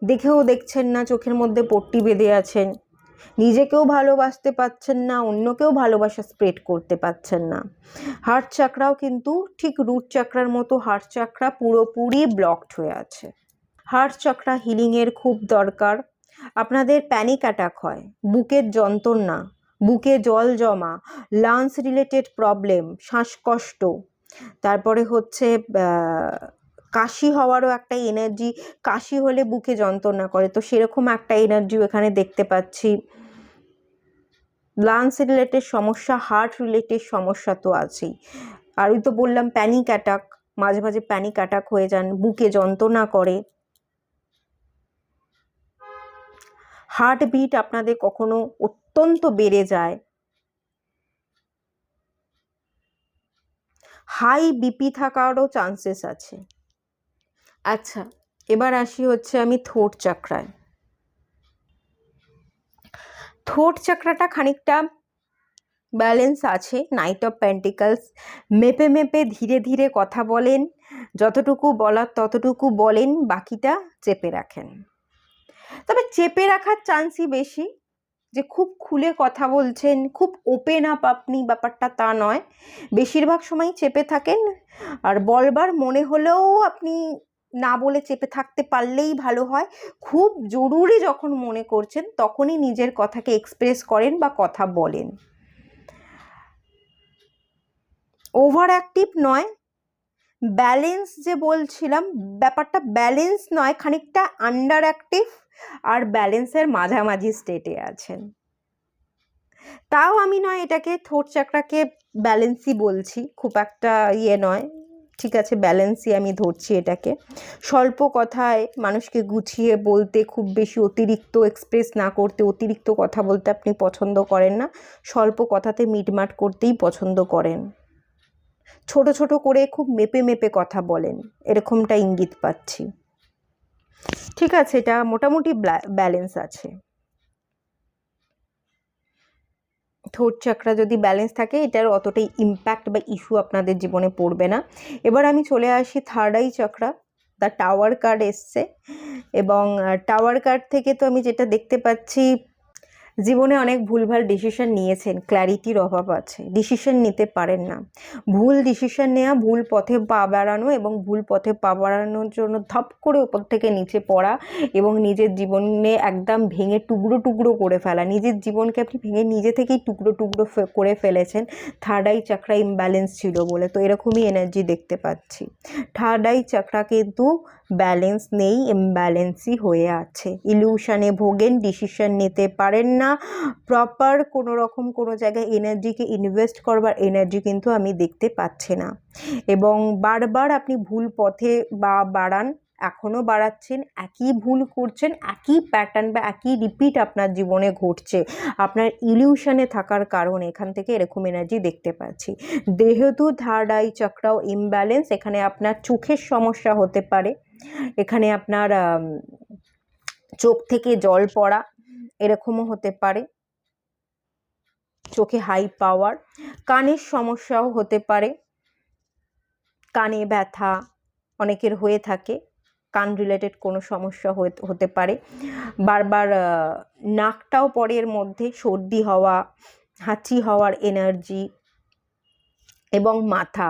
দেখেও দেখছেন না, চোখের মধ্যে পট্টি বেঁধে আছেন, নিজেকেও ভালোবাসতে পারছেন না, অন্যকেও ভালোবাসা স্প্রেড করতে পারছেন না। হার্ট চাকরাও কিন্তু ঠিক রুট চাকরার মতো হার্ট চাকরা পুরোপুরি ব্লকড হয়ে আছে। হার্ট চাকরা হিলিংয়ের খুব দরকার। আপনাদের প্যানিক অ্যাটাক হয়, বুকের যন্ত্রণা, বুকে জল জমা, লাংস রিলেটেড প্রবলেম, শ্বাসকষ্ট, তারপরে হচ্ছে কাশি হওয়ারও একটা এনার্জি, কাশি হলে বুকে যন্ত্রণা করে, তো সেরকম একটা এনার্জিও এখানে দেখতে পাচ্ছি। লাংস রিলেটেড সমস্যা, হার্ট রিলেটেড সমস্যা তো আছেই। আর ওই তো বললাম প্যানিক অ্যাটাক, মাঝে মাঝে প্যানিক অ্যাটাক হয়ে যান, বুকে যন্ত্রণা করে, হার্টবিট আপনাদের কখনো অত্যন্ত বেড়ে যায়, হাই বিপি থাকারও চান্সেস আছে। আচ্ছা, এবার আসি হচ্ছে আমি থ্রোট চাকরায়। থ্রোট চাকরাটা খানিকটা ব্যালেন্স আছে। নাইট অফ পেন্টিকলস, মেপে মেপে ধীরে ধীরে কথা বলেন, যতটুকু বলার ততটুকু বলেন, বাকিটা চেপে রাখেন। তবে চেপে রাখার চান্সই বেশি, যে খুব খুলে কথা বলছেন, খুব ওপেন আপ আপনি, ব্যাপারটা তা নয়। বেশিরভাগ সময় চেপে থাকেন, আর বলবার মনে হলেও আপনি না বলে চেপে থাকতে পারলেই ভালো হয়। খুব জরুরি যখন মনে করছেন তখনই নিজের কথাকে এক্সপ্রেস করেন বা কথা বলেন। ওভার অ্যাক্টিভ নয়, ব্যালেন্স যে বলছিলাম, ব্যাপারটা ব্যালেন্স নয়, খানিকটা আন্ডার অ্যাক্টিভ আর ব্যালেন্সের মাঝামাঝি স্টেটে আছেন। তাও আমি নয় এটাকে থ্রোট চাকরাকে ব্যালেন্সই বলছি, খুব একটা ইয়ে নয়, ঠিক আছে, ব্যালেন্সই আমি ধরছি এটাকে। স্বল্প কথায় মানুষকে গুছিয়ে বলতে, খুব বেশি অতিরিক্ত এক্সপ্রেস না করতে, অতিরিক্ত কথা বলতে আপনি পছন্দ করেন না, স্বল্প কথাতে মিটমাট করতেই পছন্দ করেন। ছোট ছোট করে খুব মেপে মেপে কথা বলেন, এরকমটা ইঙ্গিত পাচ্ছি। ঠিক আছে, এটা মোটামুটি ব্যালেন্স আছে। থ্রোট চাকরা যদি ব্যালেন্স থাকে, এটার অতটাই ইম্প্যাক্ট বা ইস্যু আপনাদের জীবনে পড়বে না। এবার আমি চলে আসি third eye চাকরা। The tower card এসছে, এবং টাওয়ার কার্ড থেকে তো আমি যেটা দেখতে পাচ্ছি, জীবনে অনেক ভুলভাল ডিসিশন নিয়েছেন, ক্ল্যারিটির অভাব আছে, ডিসিশন নিতে পারেন না, ভুল ডিসিশন নেওয়া, ভুল পথে পা বাড়ানো, এবং ভুল পথে পা বাড়ানোর জন্য ধপ করে ওপর থেকে নিচে পড়া, এবং নিজের জীবনে একদম ভেঙে টুকরো টুকরো করে ফেলা। নিজের জীবনকে আপনি ভেঙে নিজে থেকেই টুকরো টুকরো করে ফেলেছেন, থার্ড আই চাকরা ইমব্যালেন্স ছিল বলে, তো এরকমই এনার্জি দেখতে পাচ্ছি। থার্ড আই চাকরা কিন্তু ব্যালেন্স নেই, ইমব্যালেন্সই হয়ে আছে, ইলিউশনে ভোগেন, ডিসিশন নিতে পারেন না, প্রপার কোনো রকম কোনো জায়গায় এনার্জিকে ইনভেস্ট করবার এনার্জি কিন্তু আমি দেখতে পাচ্ছি না, এবং বারবার আপনি ভুল পথে বাড়ান, এখনও বাড়াচ্ছেন, একই ভুল করছেন, একই প্যাটার্ন বা একই রিপিট আপনার জীবনে ঘটছে, আপনার ইলিউশনে থাকার কারণে এখান থেকে এরকম এনার্জি দেখতে পাচ্ছি। যেহেতু থার্ড আই চক্রাও ইমব্যালেন্স, এখানে আপনার চোখের সমস্যা হতে পারে, এখানে আপনার চোখ থেকে জল পড়া এরকমও হতে পারে, চোখে হাই পাওয়ার, কানের সমস্যাও হতে পারে, কানে ব্যথা অনেকের হয়ে থাকে, কান রিলেটেড কোনো সমস্যা হতে পারে, বারবার নাকটাও পরে, এর মধ্যে সর্দি হওয়া, হাঁচি হওয়ার এনার্জি, এবং মাথা,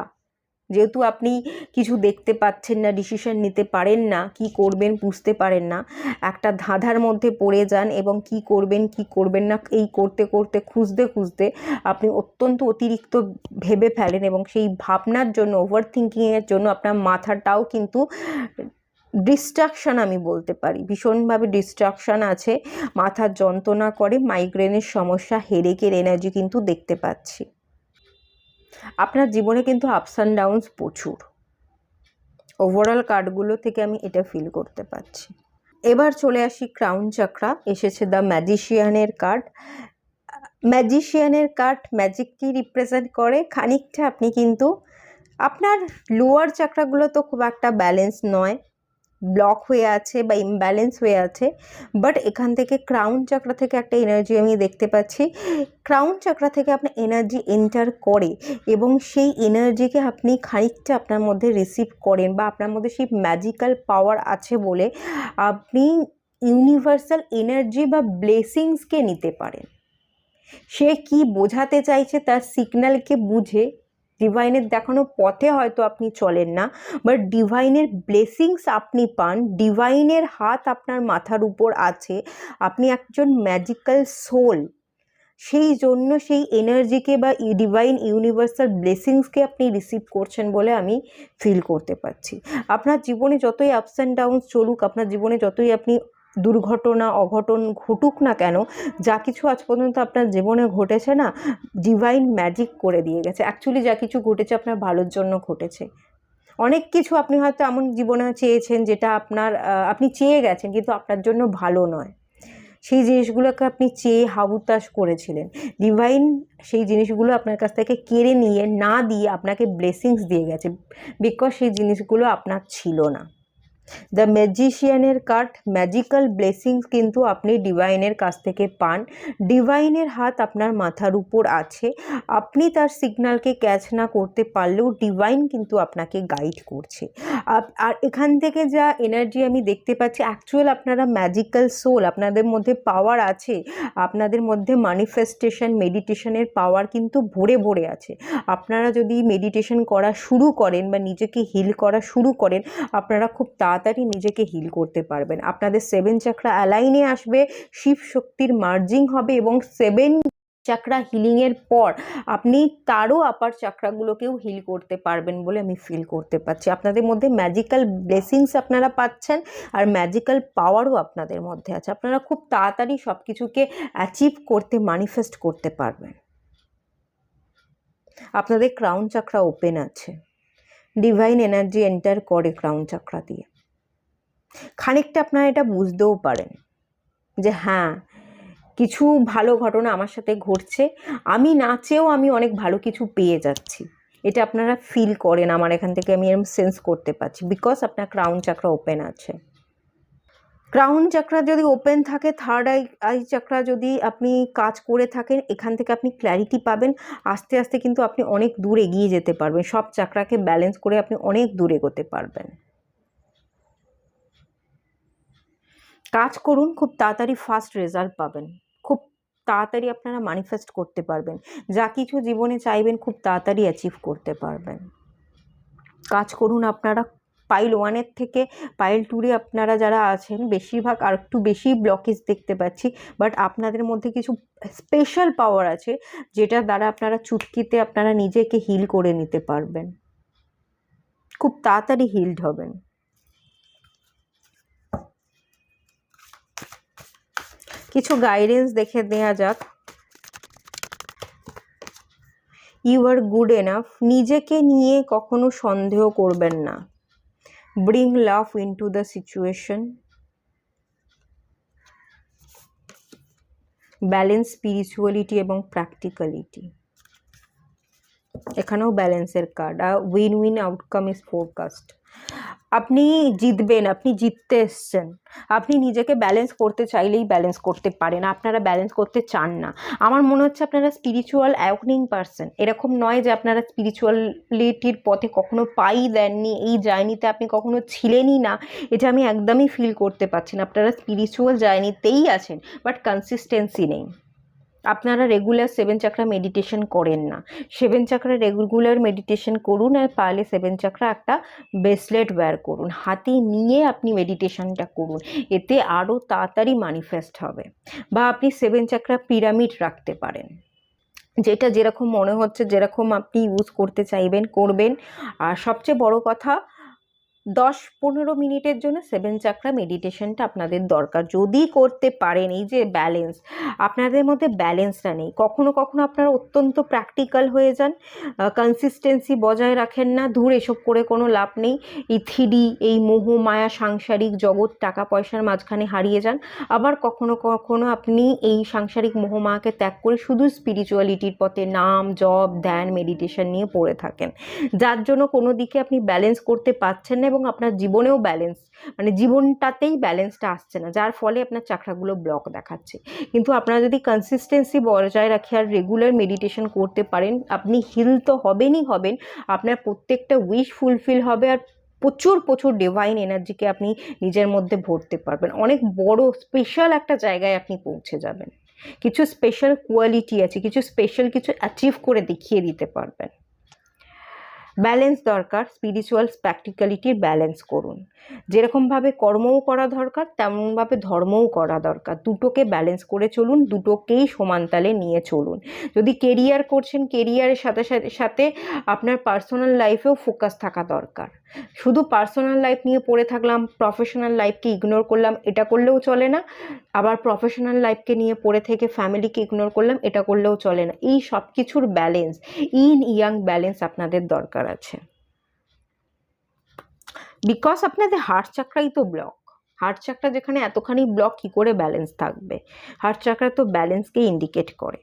যেহেতু আপনি কিছু দেখতে পাচ্ছেন না, ডিসিশন নিতে পারেন না, কি করবেন বুঝতে পারেন না, একটা ধাঁধার মধ্যে পড়ে যান, এবং কি করবেন কি করবেন না এই করতে করতে খুঁজতে খুঁজতে আপনি অত্যন্ত অতিরিক্ত ভেবে ফেলেন, এবং সেই ভাবনার জন্য, ওভার থিঙ্কিংয়ের জন্য আপনার মাথাটাও কিন্তু ডিস্ট্রাকশান, আমি বলতে পারি ভীষণভাবে ডিস্ট্রাকশান আছে, মাথার যন্ত্রণা করে, মাইগ্রেনের সমস্যা, হেডেকের এনার্জি কিন্তু দেখতে পাচ্ছি। আপনার জীবনে কিন্তু আপস অ্যান্ড ডাউনস প্রচুর, ওভারঅল কার্ডগুলো থেকে আমি এটা ফিল করতে পারছি। এবার চলে আসি ক্রাউন চাকরা, এসেছে দ্য ম্যাজিশিয়ানের কার্ড। ম্যাজিশিয়ানের কার্ড ম্যাজিককে রিপ্রেজেন্ট করে। খানিকটা আপনি কিন্তু আপনার লোয়ার চাকরাগুলো তো খুব একটা ব্যালেন্স নয়, ব্লক হয়ে আছে বা ইমব্যালেন্স হয়ে আছে, বাট এখান থেকে ক্রাউন চাকরা থেকে একটা এনার্জি আমি দেখতে পাচ্ছি। ক্রাউন চাকরা থেকে আপনার এনার্জি এন্টার করে এবং সেই এনার্জিকে আপনি খানিকটা আপনার মধ্যে রিসিভ করেন, বা আপনার মধ্যে সেই ম্যাজিক্যাল পাওয়ার আছে বলে আপনি ইউনিভার্সাল এনার্জি বা ব্লেসিংসকে নিতে পারেন। সে কি বোঝাতে চাইছে তার সিগন্যালকে বুঝে ডিভাইনের দেখানো পথে হয়তো আপনি চলেন না, বাট ডিভাইনের ব্লেসিংস আপনি পান, ডিভাইনের হাত আপনার মাথার উপর আছে, আপনি একজন ম্যাজিক্যাল সোল। সেই জন্য সেই এনার্জিকে বা ডিভাইন ইউনিভার্সাল ব্লেসিংসকে আপনি রিসিভ করছেন বলে আমি ফিল করতে পারছি। আপনার জীবনে যতই আপস অ্যান্ড ডাউনস চলুক, আপনার জীবনে যতই আপনি দুর্ঘটনা অঘটন ঘটুক না কেন, যা কিছু আজ পর্যন্ত আপনার জীবনে ঘটেছে না, ডিভাইন ম্যাজিক করে দিয়ে গেছে। অ্যাকচুয়ালি যা কিছু ঘটেছে আপনার ভালোর জন্য ঘটেছে। অনেক কিছু আপনি হয়তো এমন জীবনে চেয়েছেন যেটা আপনি চেয়ে গেছেন কিন্তু আপনার জন্য ভালো নয়, সেই জিনিসগুলোকে আপনি চেয়ে হাহুতাশ করেছিলেন। ডিভাইন সেই জিনিসগুলো আপনার কাছ থেকে কেড়ে নিয়ে না দিয়ে আপনাকে ব্লেসিংস দিয়ে গেছে, বিকজ সেই জিনিসগুলো আপনার ছিল না। দ্য ম্যাজিশিয়ানের কার্ড ম্যাজিক্যাল ব্লেসিংস কিন্তু আপনি ডিভাইনের কাছ থেকে পান। ডিভাইনের হাত আপনার মাথার উপর আছে, আপনি তার সিগন্যালকে ক্যাচ না করতে পারলেও ডিভাইন কিন্তু আপনাকে গাইড করছে। আর এখান থেকে যা এনার্জি আমি দেখতে পাচ্ছি, অ্যাকচুয়াল আপনারা ম্যাজিক্যাল সোল, আপনাদের মধ্যে পাওয়ার আছে, আপনাদের মধ্যে ম্যানিফেস্টেশন মেডিটেশনের পাওয়ার কিন্তু ভরে ভরে আছে। আপনারা যদি মেডিটেশন করা শুরু করেন বা নিজেকে হিল করা শুরু করেন, আপনারা খুব তাড়াতাড়ি নিজেকে হিল করতে পারবেন। আপনাদের 7 চাকরা অ্যালাইনে আসবে, শিব শক্তির মার্জিং হবে এবং 7 চাকরা হিলিংয়ের পর আপনি তারও আপার চাকরাগুলোকেও হিল করতে পারবেন বলে আমি ফিল করতে পারছি। আপনাদের মধ্যে ম্যাজিক্যাল ব্লেসিংস আপনারা পাচ্ছেন আর ম্যাজিক্যাল পাওয়ারও আপনাদের মধ্যে আছে। আপনারা খুব তাড়াতাড়ি সব কিছুকে অ্যাচিভ করতে ম্যানিফেস্ট করতে পারবেন। আপনাদের ক্রাউন চাকরা ওপেন আছে, ডিভাইন এনার্জি এন্টার করে ক্রাউন চাকরা দিয়ে। খানিকটা আপনারা এটা বুঝতেও পারেন যে হ্যাঁ, কিছু ভালো ঘটনা আমার সাথে ঘটছে, আমি না চেয়েও আমি অনেক ভালো কিছু পেয়ে যাচ্ছি, এটা আপনারা ফিল করেন। আমার এখান থেকে আমি এরকম সেন্স করতে পারছি, বিকজ আপনার ক্রাউন চাকরা ওপেন আছে। ক্রাউন চাকরা যদি ওপেন থাকে, থার্ড আই চাকরা যদি আপনি কাজ করে থাকেন, এখান থেকে আপনি ক্ল্যারিটি পাবেন। আস্তে আস্তে কিন্তু আপনি অনেক দূর এগিয়ে যেতে পারবেন, সব চাকরাকে ব্যালেন্স করে আপনি অনেক দূর এগোতে পারবেন। কাজ করুন, খুব তাড়াতাড়ি ফাস্ট রেজাল্ট পাবেন, খুব তাড়াতাড়ি আপনারা ম্যানিফেস্ট করতে পারবেন, যা কিছু জীবনে চাইবেন খুব তাড়াতাড়ি অ্যাচিভ করতে পারবেন। কাজ করুন আপনারা। পাইল 1-এর থেকে পাইল 2-এ আপনারা যারা আছেন, বেশিরভাগ আর একটু বেশি ব্লকেজ দেখতে পাচ্ছি, বাট আপনাদের মধ্যে কিছু স্পেশাল পাওয়ার আছে যেটা দ্বারা আপনারা চুটকিতে আপনারা নিজেকে হিল করে নিতে পারবেন, খুব তাড়াতাড়ি হিলড হবেন। কিছু গাইডেন্স দেখে নেওয়া যাক। ইউ আর গুড এনাফ, নিজেকে নিয়ে কখনো সন্দেহ করবেন না। Bring love into the situation. Balance spirituality এবং প্র্যাকটিক্যালিটি। এখানেও ব্যালেন্সের card. Win win outcome is forecast. আপনি জিতবেন, আপনি জিততে এসছেন। আপনি নিজেকে ব্যালেন্স করতে চাইলেই ব্যালেন্স করতে পারেন, আপনারা ব্যালেন্স করতে চান না। আমার মনে হচ্ছে আপনারা স্পিরিচুয়াল অ্যাওয়েনিং পারসন। এরকম নয় যে আপনারা স্পিরিচুয়ালিটির পথে কখনো পাই দেননি, এই জার্নিতে আপনি কখনো ছিলেনই না, এটা আমি একদমই ফিল করতে পারছি না। আপনারা স্পিরিচুয়াল জার্নিতেই আছেন, বাট কনসিস্টেন্সি নেই। আপনারা রেগুলার 7 চাকরা মেডিটেশন করেন না। 7 চাকরা রেগুলার মেডিটেশন করুন, আর পারলে 7 চাকরা একটা ব্রেসলেট ওয়্যার করুন, হাতে নিয়ে আপনি মেডিটেশনটা করুন, এতে আরও তাড়াতাড়ি ম্যানিফেস্ট হবে। বা আপনি 7 চাকরা পিরামিড রাখতে পারেন, যেটা যেরকম মনে হচ্ছে, যেরকম আপনি ইউজ করতে চাইবেন করবেন। আর সবচেয়ে বড় কথা, 10-15 মিনিটের জন্য 7 চাকরা মেডিটেশনটা আপনাদের দরকার। যদি করতে পারেন, এই যে ব্যালেন্স, আপনাদের মধ্যে ব্যালেন্সটা নেই, কখনো কখনো আপনারা অত্যন্ত প্র্যাকটিক্যাল হয়ে যান, কনসিস্টেন্সি বজায় রাখেন না, দূর এসব করে কোনো লাভ নেই, এই থ্রিডি, এই মোহ মায়া সাংসারিক জগৎ টাকা পয়সার মাঝখানে হারিয়ে যান। আবার কখনো কখনো আপনি এই সাংসারিক মোহমায়াকে ত্যাগ করে শুধু স্পিরিচুয়ালিটির পথে নাম জপ ধ্যান মেডিটেশন নিয়ে পড়ে থাকেন, যার জন্য কোনো দিকে আপনি ব্যালেন্স করতে পারছেন না এবং আপনার জীবনেও ব্যালেন্স, মানে জীবনটাতেই ব্যালেন্সটা আসছে না, যার ফলে আপনার চাকরাগুলো ব্লক দেখাচ্ছে। কিন্তু আপনারা যদি কনসিস্টেন্সি বজায় রাখে আর রেগুলার মেডিটেশন করতে পারেন, আপনি হিল তো হবেনই হবেন, আপনার প্রত্যেকটা উইশ ফুলফিল হবে, আর প্রচুর প্রচুর ডিভাইন এনার্জিকে আপনি নিজের মধ্যে ভরতে পারবেন, অনেক বড় স্পেশাল একটা জায়গায় আপনি পৌঁছে যাবেন, কিছু স্পেশাল কোয়ালিটি আছে, কিছু স্পেশাল কিছু অ্যাচিভ করে দেখিয়ে দিতে পারবেন। ব্যালেন্স দরকার, স্পিরিচুয়াল প্র্যাকটিক্যালিটির ব্যালেন্স করুন, যেরকমভাবে কর্মও করা দরকার তেমনভাবে ধর্মও করা দরকার, দুটোকে ব্যালেন্স করে চলুন, দুটোকেই সমানতালে নিয়ে চলুন। যদি কেরিয়ার করছেন, কেরিয়ারের সাথে সাথে সাথে আপনার পার্সোনাল লাইফেও ফোকাস থাকা দরকার। শুধু পার্সোনাল লাইফ নিয়ে পড়ে থাকলাম, প্রফেশনাল লাইফকে ইগনোর করলাম, এটা করলেও চলে না, আবার প্রফেশনাল লাইফকে নিয়ে পড়ে থেকে ফ্যামিলিকে ইগনোর করলাম, এটা করলেও চলে না। এই সব কিছুর ব্যালেন্স, ইন ইয়াং ব্যালেন্স আপনাদের দরকার আছে, বিকজ আপনাদের হার্ট চাকরাই তো ব্লক। হার্ট চাকরা যেখানে এতখানি ব্লক, কী করে ব্যালেন্স থাকবে? হার্ট চাকরা তো ব্যালেন্সকে ইন্ডিকেট করে।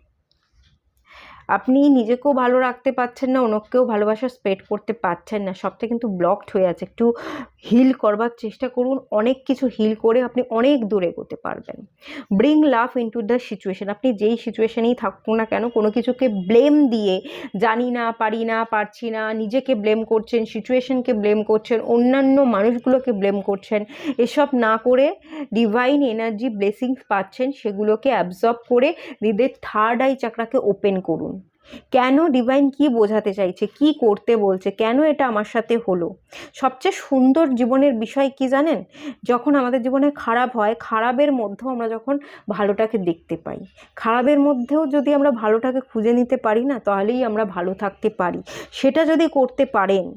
আপনি নিজেকেও ভালো রাখতে পারছেন না, অন্যকেও ভালোবাসা স্প্রেড করতে পারছেন না, সবটা কিন্তু ব্লকড হয়ে আছে। একটু হিল করবার চেষ্টা করুন, অনেক কিছু হিল করে আপনি অনেক দূর এগোতে পারবেন। Bring love into the situation, আপনি যেই সিচুয়েশনেই থাকুন না কেন, কোনো কিছুকে ব্লেম দিয়ে জানি না, পারি না, পারছি না, নিজেকে ব্লেম করছেন, সিচুয়েশনকে ব্লেম করছেন, অন্যান্য মানুষগুলোকে ব্লেম করছেন, এসব না করে ডিভাইন এনার্জি ব্লেসিংস পাচ্ছেন, সেগুলোকে অ্যাবজর্ব করে নিজের থার্ড আই চাকরাকে ওপেন করুন। কেন ডিভাইন কি বোঝাতে চাইছে, কি করতে বলছে, কেন এটা আমার সাথে হলো? সবচেয়ে সুন্দর জীবনের বিষয় কি জানেন? যখন আমাদের জীবনে খারাপ হয়, খারাপের মধ্যেও আমরা যখন ভালোটাকে দেখতে পাই, খারাপের মধ্যেও যদি আমরা ভালোটাকে খুঁজে নিতে পারি না, তাহলেই আমরা ভালো থাকতে পারি। সেটা যদি করতে পারেন,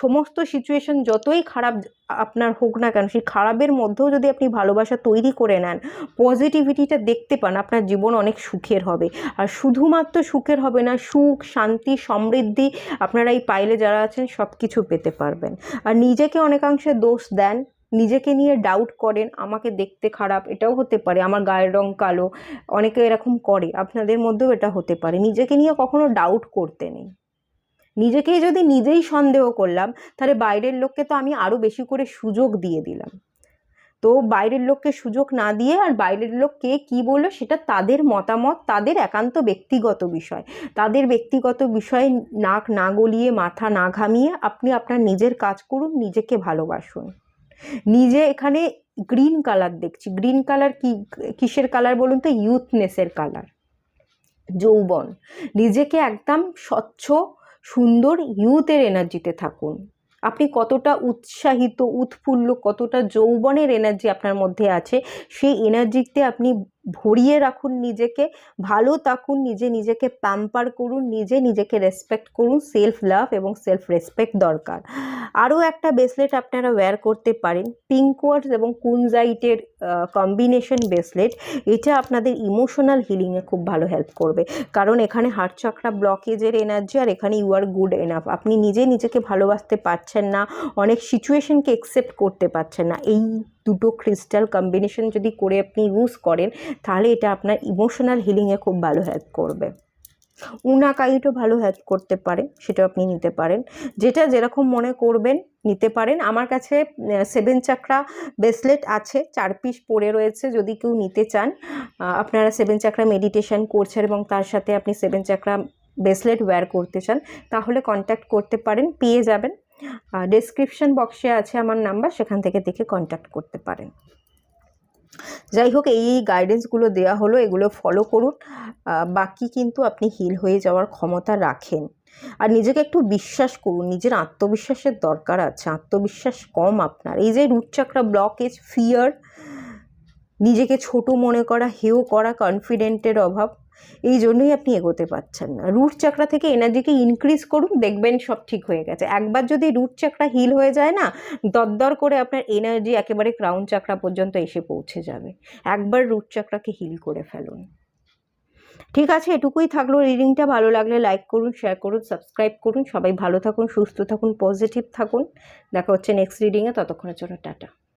সমস্ত সিচুয়েশন যতই খারাপ আপনার হোক না কেন, সেই খারাপের মধ্যেও যদি আপনি ভালোবাসা তৈরি করে নেন, পজিটিভিটিটা দেখতে পান, আপনার জীবন অনেক সুখের হবে। আর শুধুমাত্র সুখের হবে না, সুখ শান্তি সমৃদ্ধি আপনারা এই পাইলে যারা আছেন সব কিছু পেতে পারবেন। আর নিজেকে অনেকাংশে দোষ দেন, নিজেকে নিয়ে ডাউট করেন, আমাকে দেখতে খারাপ, এটাও হতে পারে, আমার গায়ের রং কালো, অনেকে এরকম করে, আপনাদের মধ্যেও এটা হতে পারে। নিজেকে নিয়ে কখনো ডাউট করতে নেই। নিজেকেই যদি নিজেই সন্দেহ করলাম, তাহলে বাইরের লোককে তো আমি আরও বেশি করে সুযোগ দিয়ে দিলাম। তো বাইরের লোককে সুযোগ না দিয়ে, আর বাইরের লোক কে কী বললো সেটা তাদের মতামত, তাদের একান্ত ব্যক্তিগত বিষয়, তাদের ব্যক্তিগত বিষয়ে নাক না গলিয়ে মাথা না ঘামিয়ে আপনি আপনার নিজের কাজ করুন, নিজেকে ভালোবাসুন। নিজে এখানে গ্রিন কালার দেখছি, গ্রিন কালার কি, কিসের কালার বলুন তো? ইউথনেসের কালার, যৌবন। নিজেকে একদম স্বচ্ছ সুন্দর ইউথের এনার্জিতে থাকুন। আপনি কতটা উৎসাহিত উৎফুল্ল, কতটা যৌবনের এনার্জি আপনার মধ্যে আছে, সেই এনার্জিতে আপনি ভরিয়ে রাখুন নিজেকে, ভালো থাকুন, নিজেকে প্যাম্পার করুন, নিজেকে রেসপেক্ট করুন। সেলফ লাভ এবং সেলফ রেসপেক্ট দরকার। আরও একটা ব্রেসলেট আপনারা ওয়্যার করতে পারেন, পিঙ্ক কোয়ার্টজ এবং কুনজাইটের কম্বিনেশন ব্রেসলেট। এটা আপনাদের ইমোশনাল হিলিংয়ে খুব ভালো হেল্প করবে, কারণ এখানে হার্ট চাকরা ব্লকেজের এনার্জি, আর এখানে ইউ আর গুড এনাফ, আপনি নিজেকে ভালোবাসতে পারছেন না, অনেক সিচুয়েশনকে অ্যাকসেপ্ট করতে পারছেন না। এই দুটো ক্রিস্টাল কম্বিনেশন যদি করে আপনি ইউজ করেন, তাহলে এটা আপনার ইমোশনাল হিলিংয়ে খুব ভালো হেল্প করবে। উনাকাইটও ভালো হেল্প করতে পারে, সেটা আপনি নিতে পারেন, যেটা যেরকম মনে করবেন নিতে পারেন। আমার কাছে 7 চাকরা ব্রেসলেট আছে, 4 পিস পড়ে রয়েছে, যদি কেউ নিতে চান, আপনারা 7 চাকরা মেডিটেশন করছেন এবং তার সাথে আপনি 7 চাকরা ব্রেসলেট ওয়্যার করতে চান, তাহলে কন্ট্যাক্ট করতে পারেন, পেয়ে যাবেন। ডেসক্রিপশন বক্সে আছে আমার নাম্বার, সেখান থেকে দেখে কন্ট্যাক্ট করতে পারেন। যাই হোক, এই গাইডেন্সগুলো দেওয়া হলো, এগুলো ফলো করুন, বাকি কিন্তু আপনি হিল হয়ে যাওয়ার ক্ষমতা রাখেন। আর নিজেকে একটু বিশ্বাস করুন, নিজের আত্মবিশ্বাসের দরকার আছে, আত্মবিশ্বাস কম আপনার। এই যে রুট চাকরা ব্লকেজ, ফিয়ার, নিজেকে ছোট মনে করা, হেয় করা, কনফিডেন্টের অভাব, এই জন্যই আপনি এগোতে পারছেন না। রুট চাকরা থেকে এনার্জিকে ইনক্রিজ করুন, দেখবেন সব ঠিক হয়ে গেছে। একবার যদি রুট চাকরা হিল হয়ে যায় না, দরদর করে আপনার এনার্জি একেবারে ক্রাউন চাকরা পর্যন্ত এসে পৌঁছে যাবে। একবার রুট চাকরাকে হিল করে ফেলুন। ঠিক আছে, এটুকুই থাকলো রিডিংটা। ভালো লাগলে লাইক করুন, শেয়ার করুন, সাবস্ক্রাইব করুন। সবাই ভালো থাকুন, সুস্থ থাকুন, পজিটিভ থাকুন। দেখা হচ্ছে নেক্সট রিডিংয়ে, ততক্ষণের জন্য টাটা।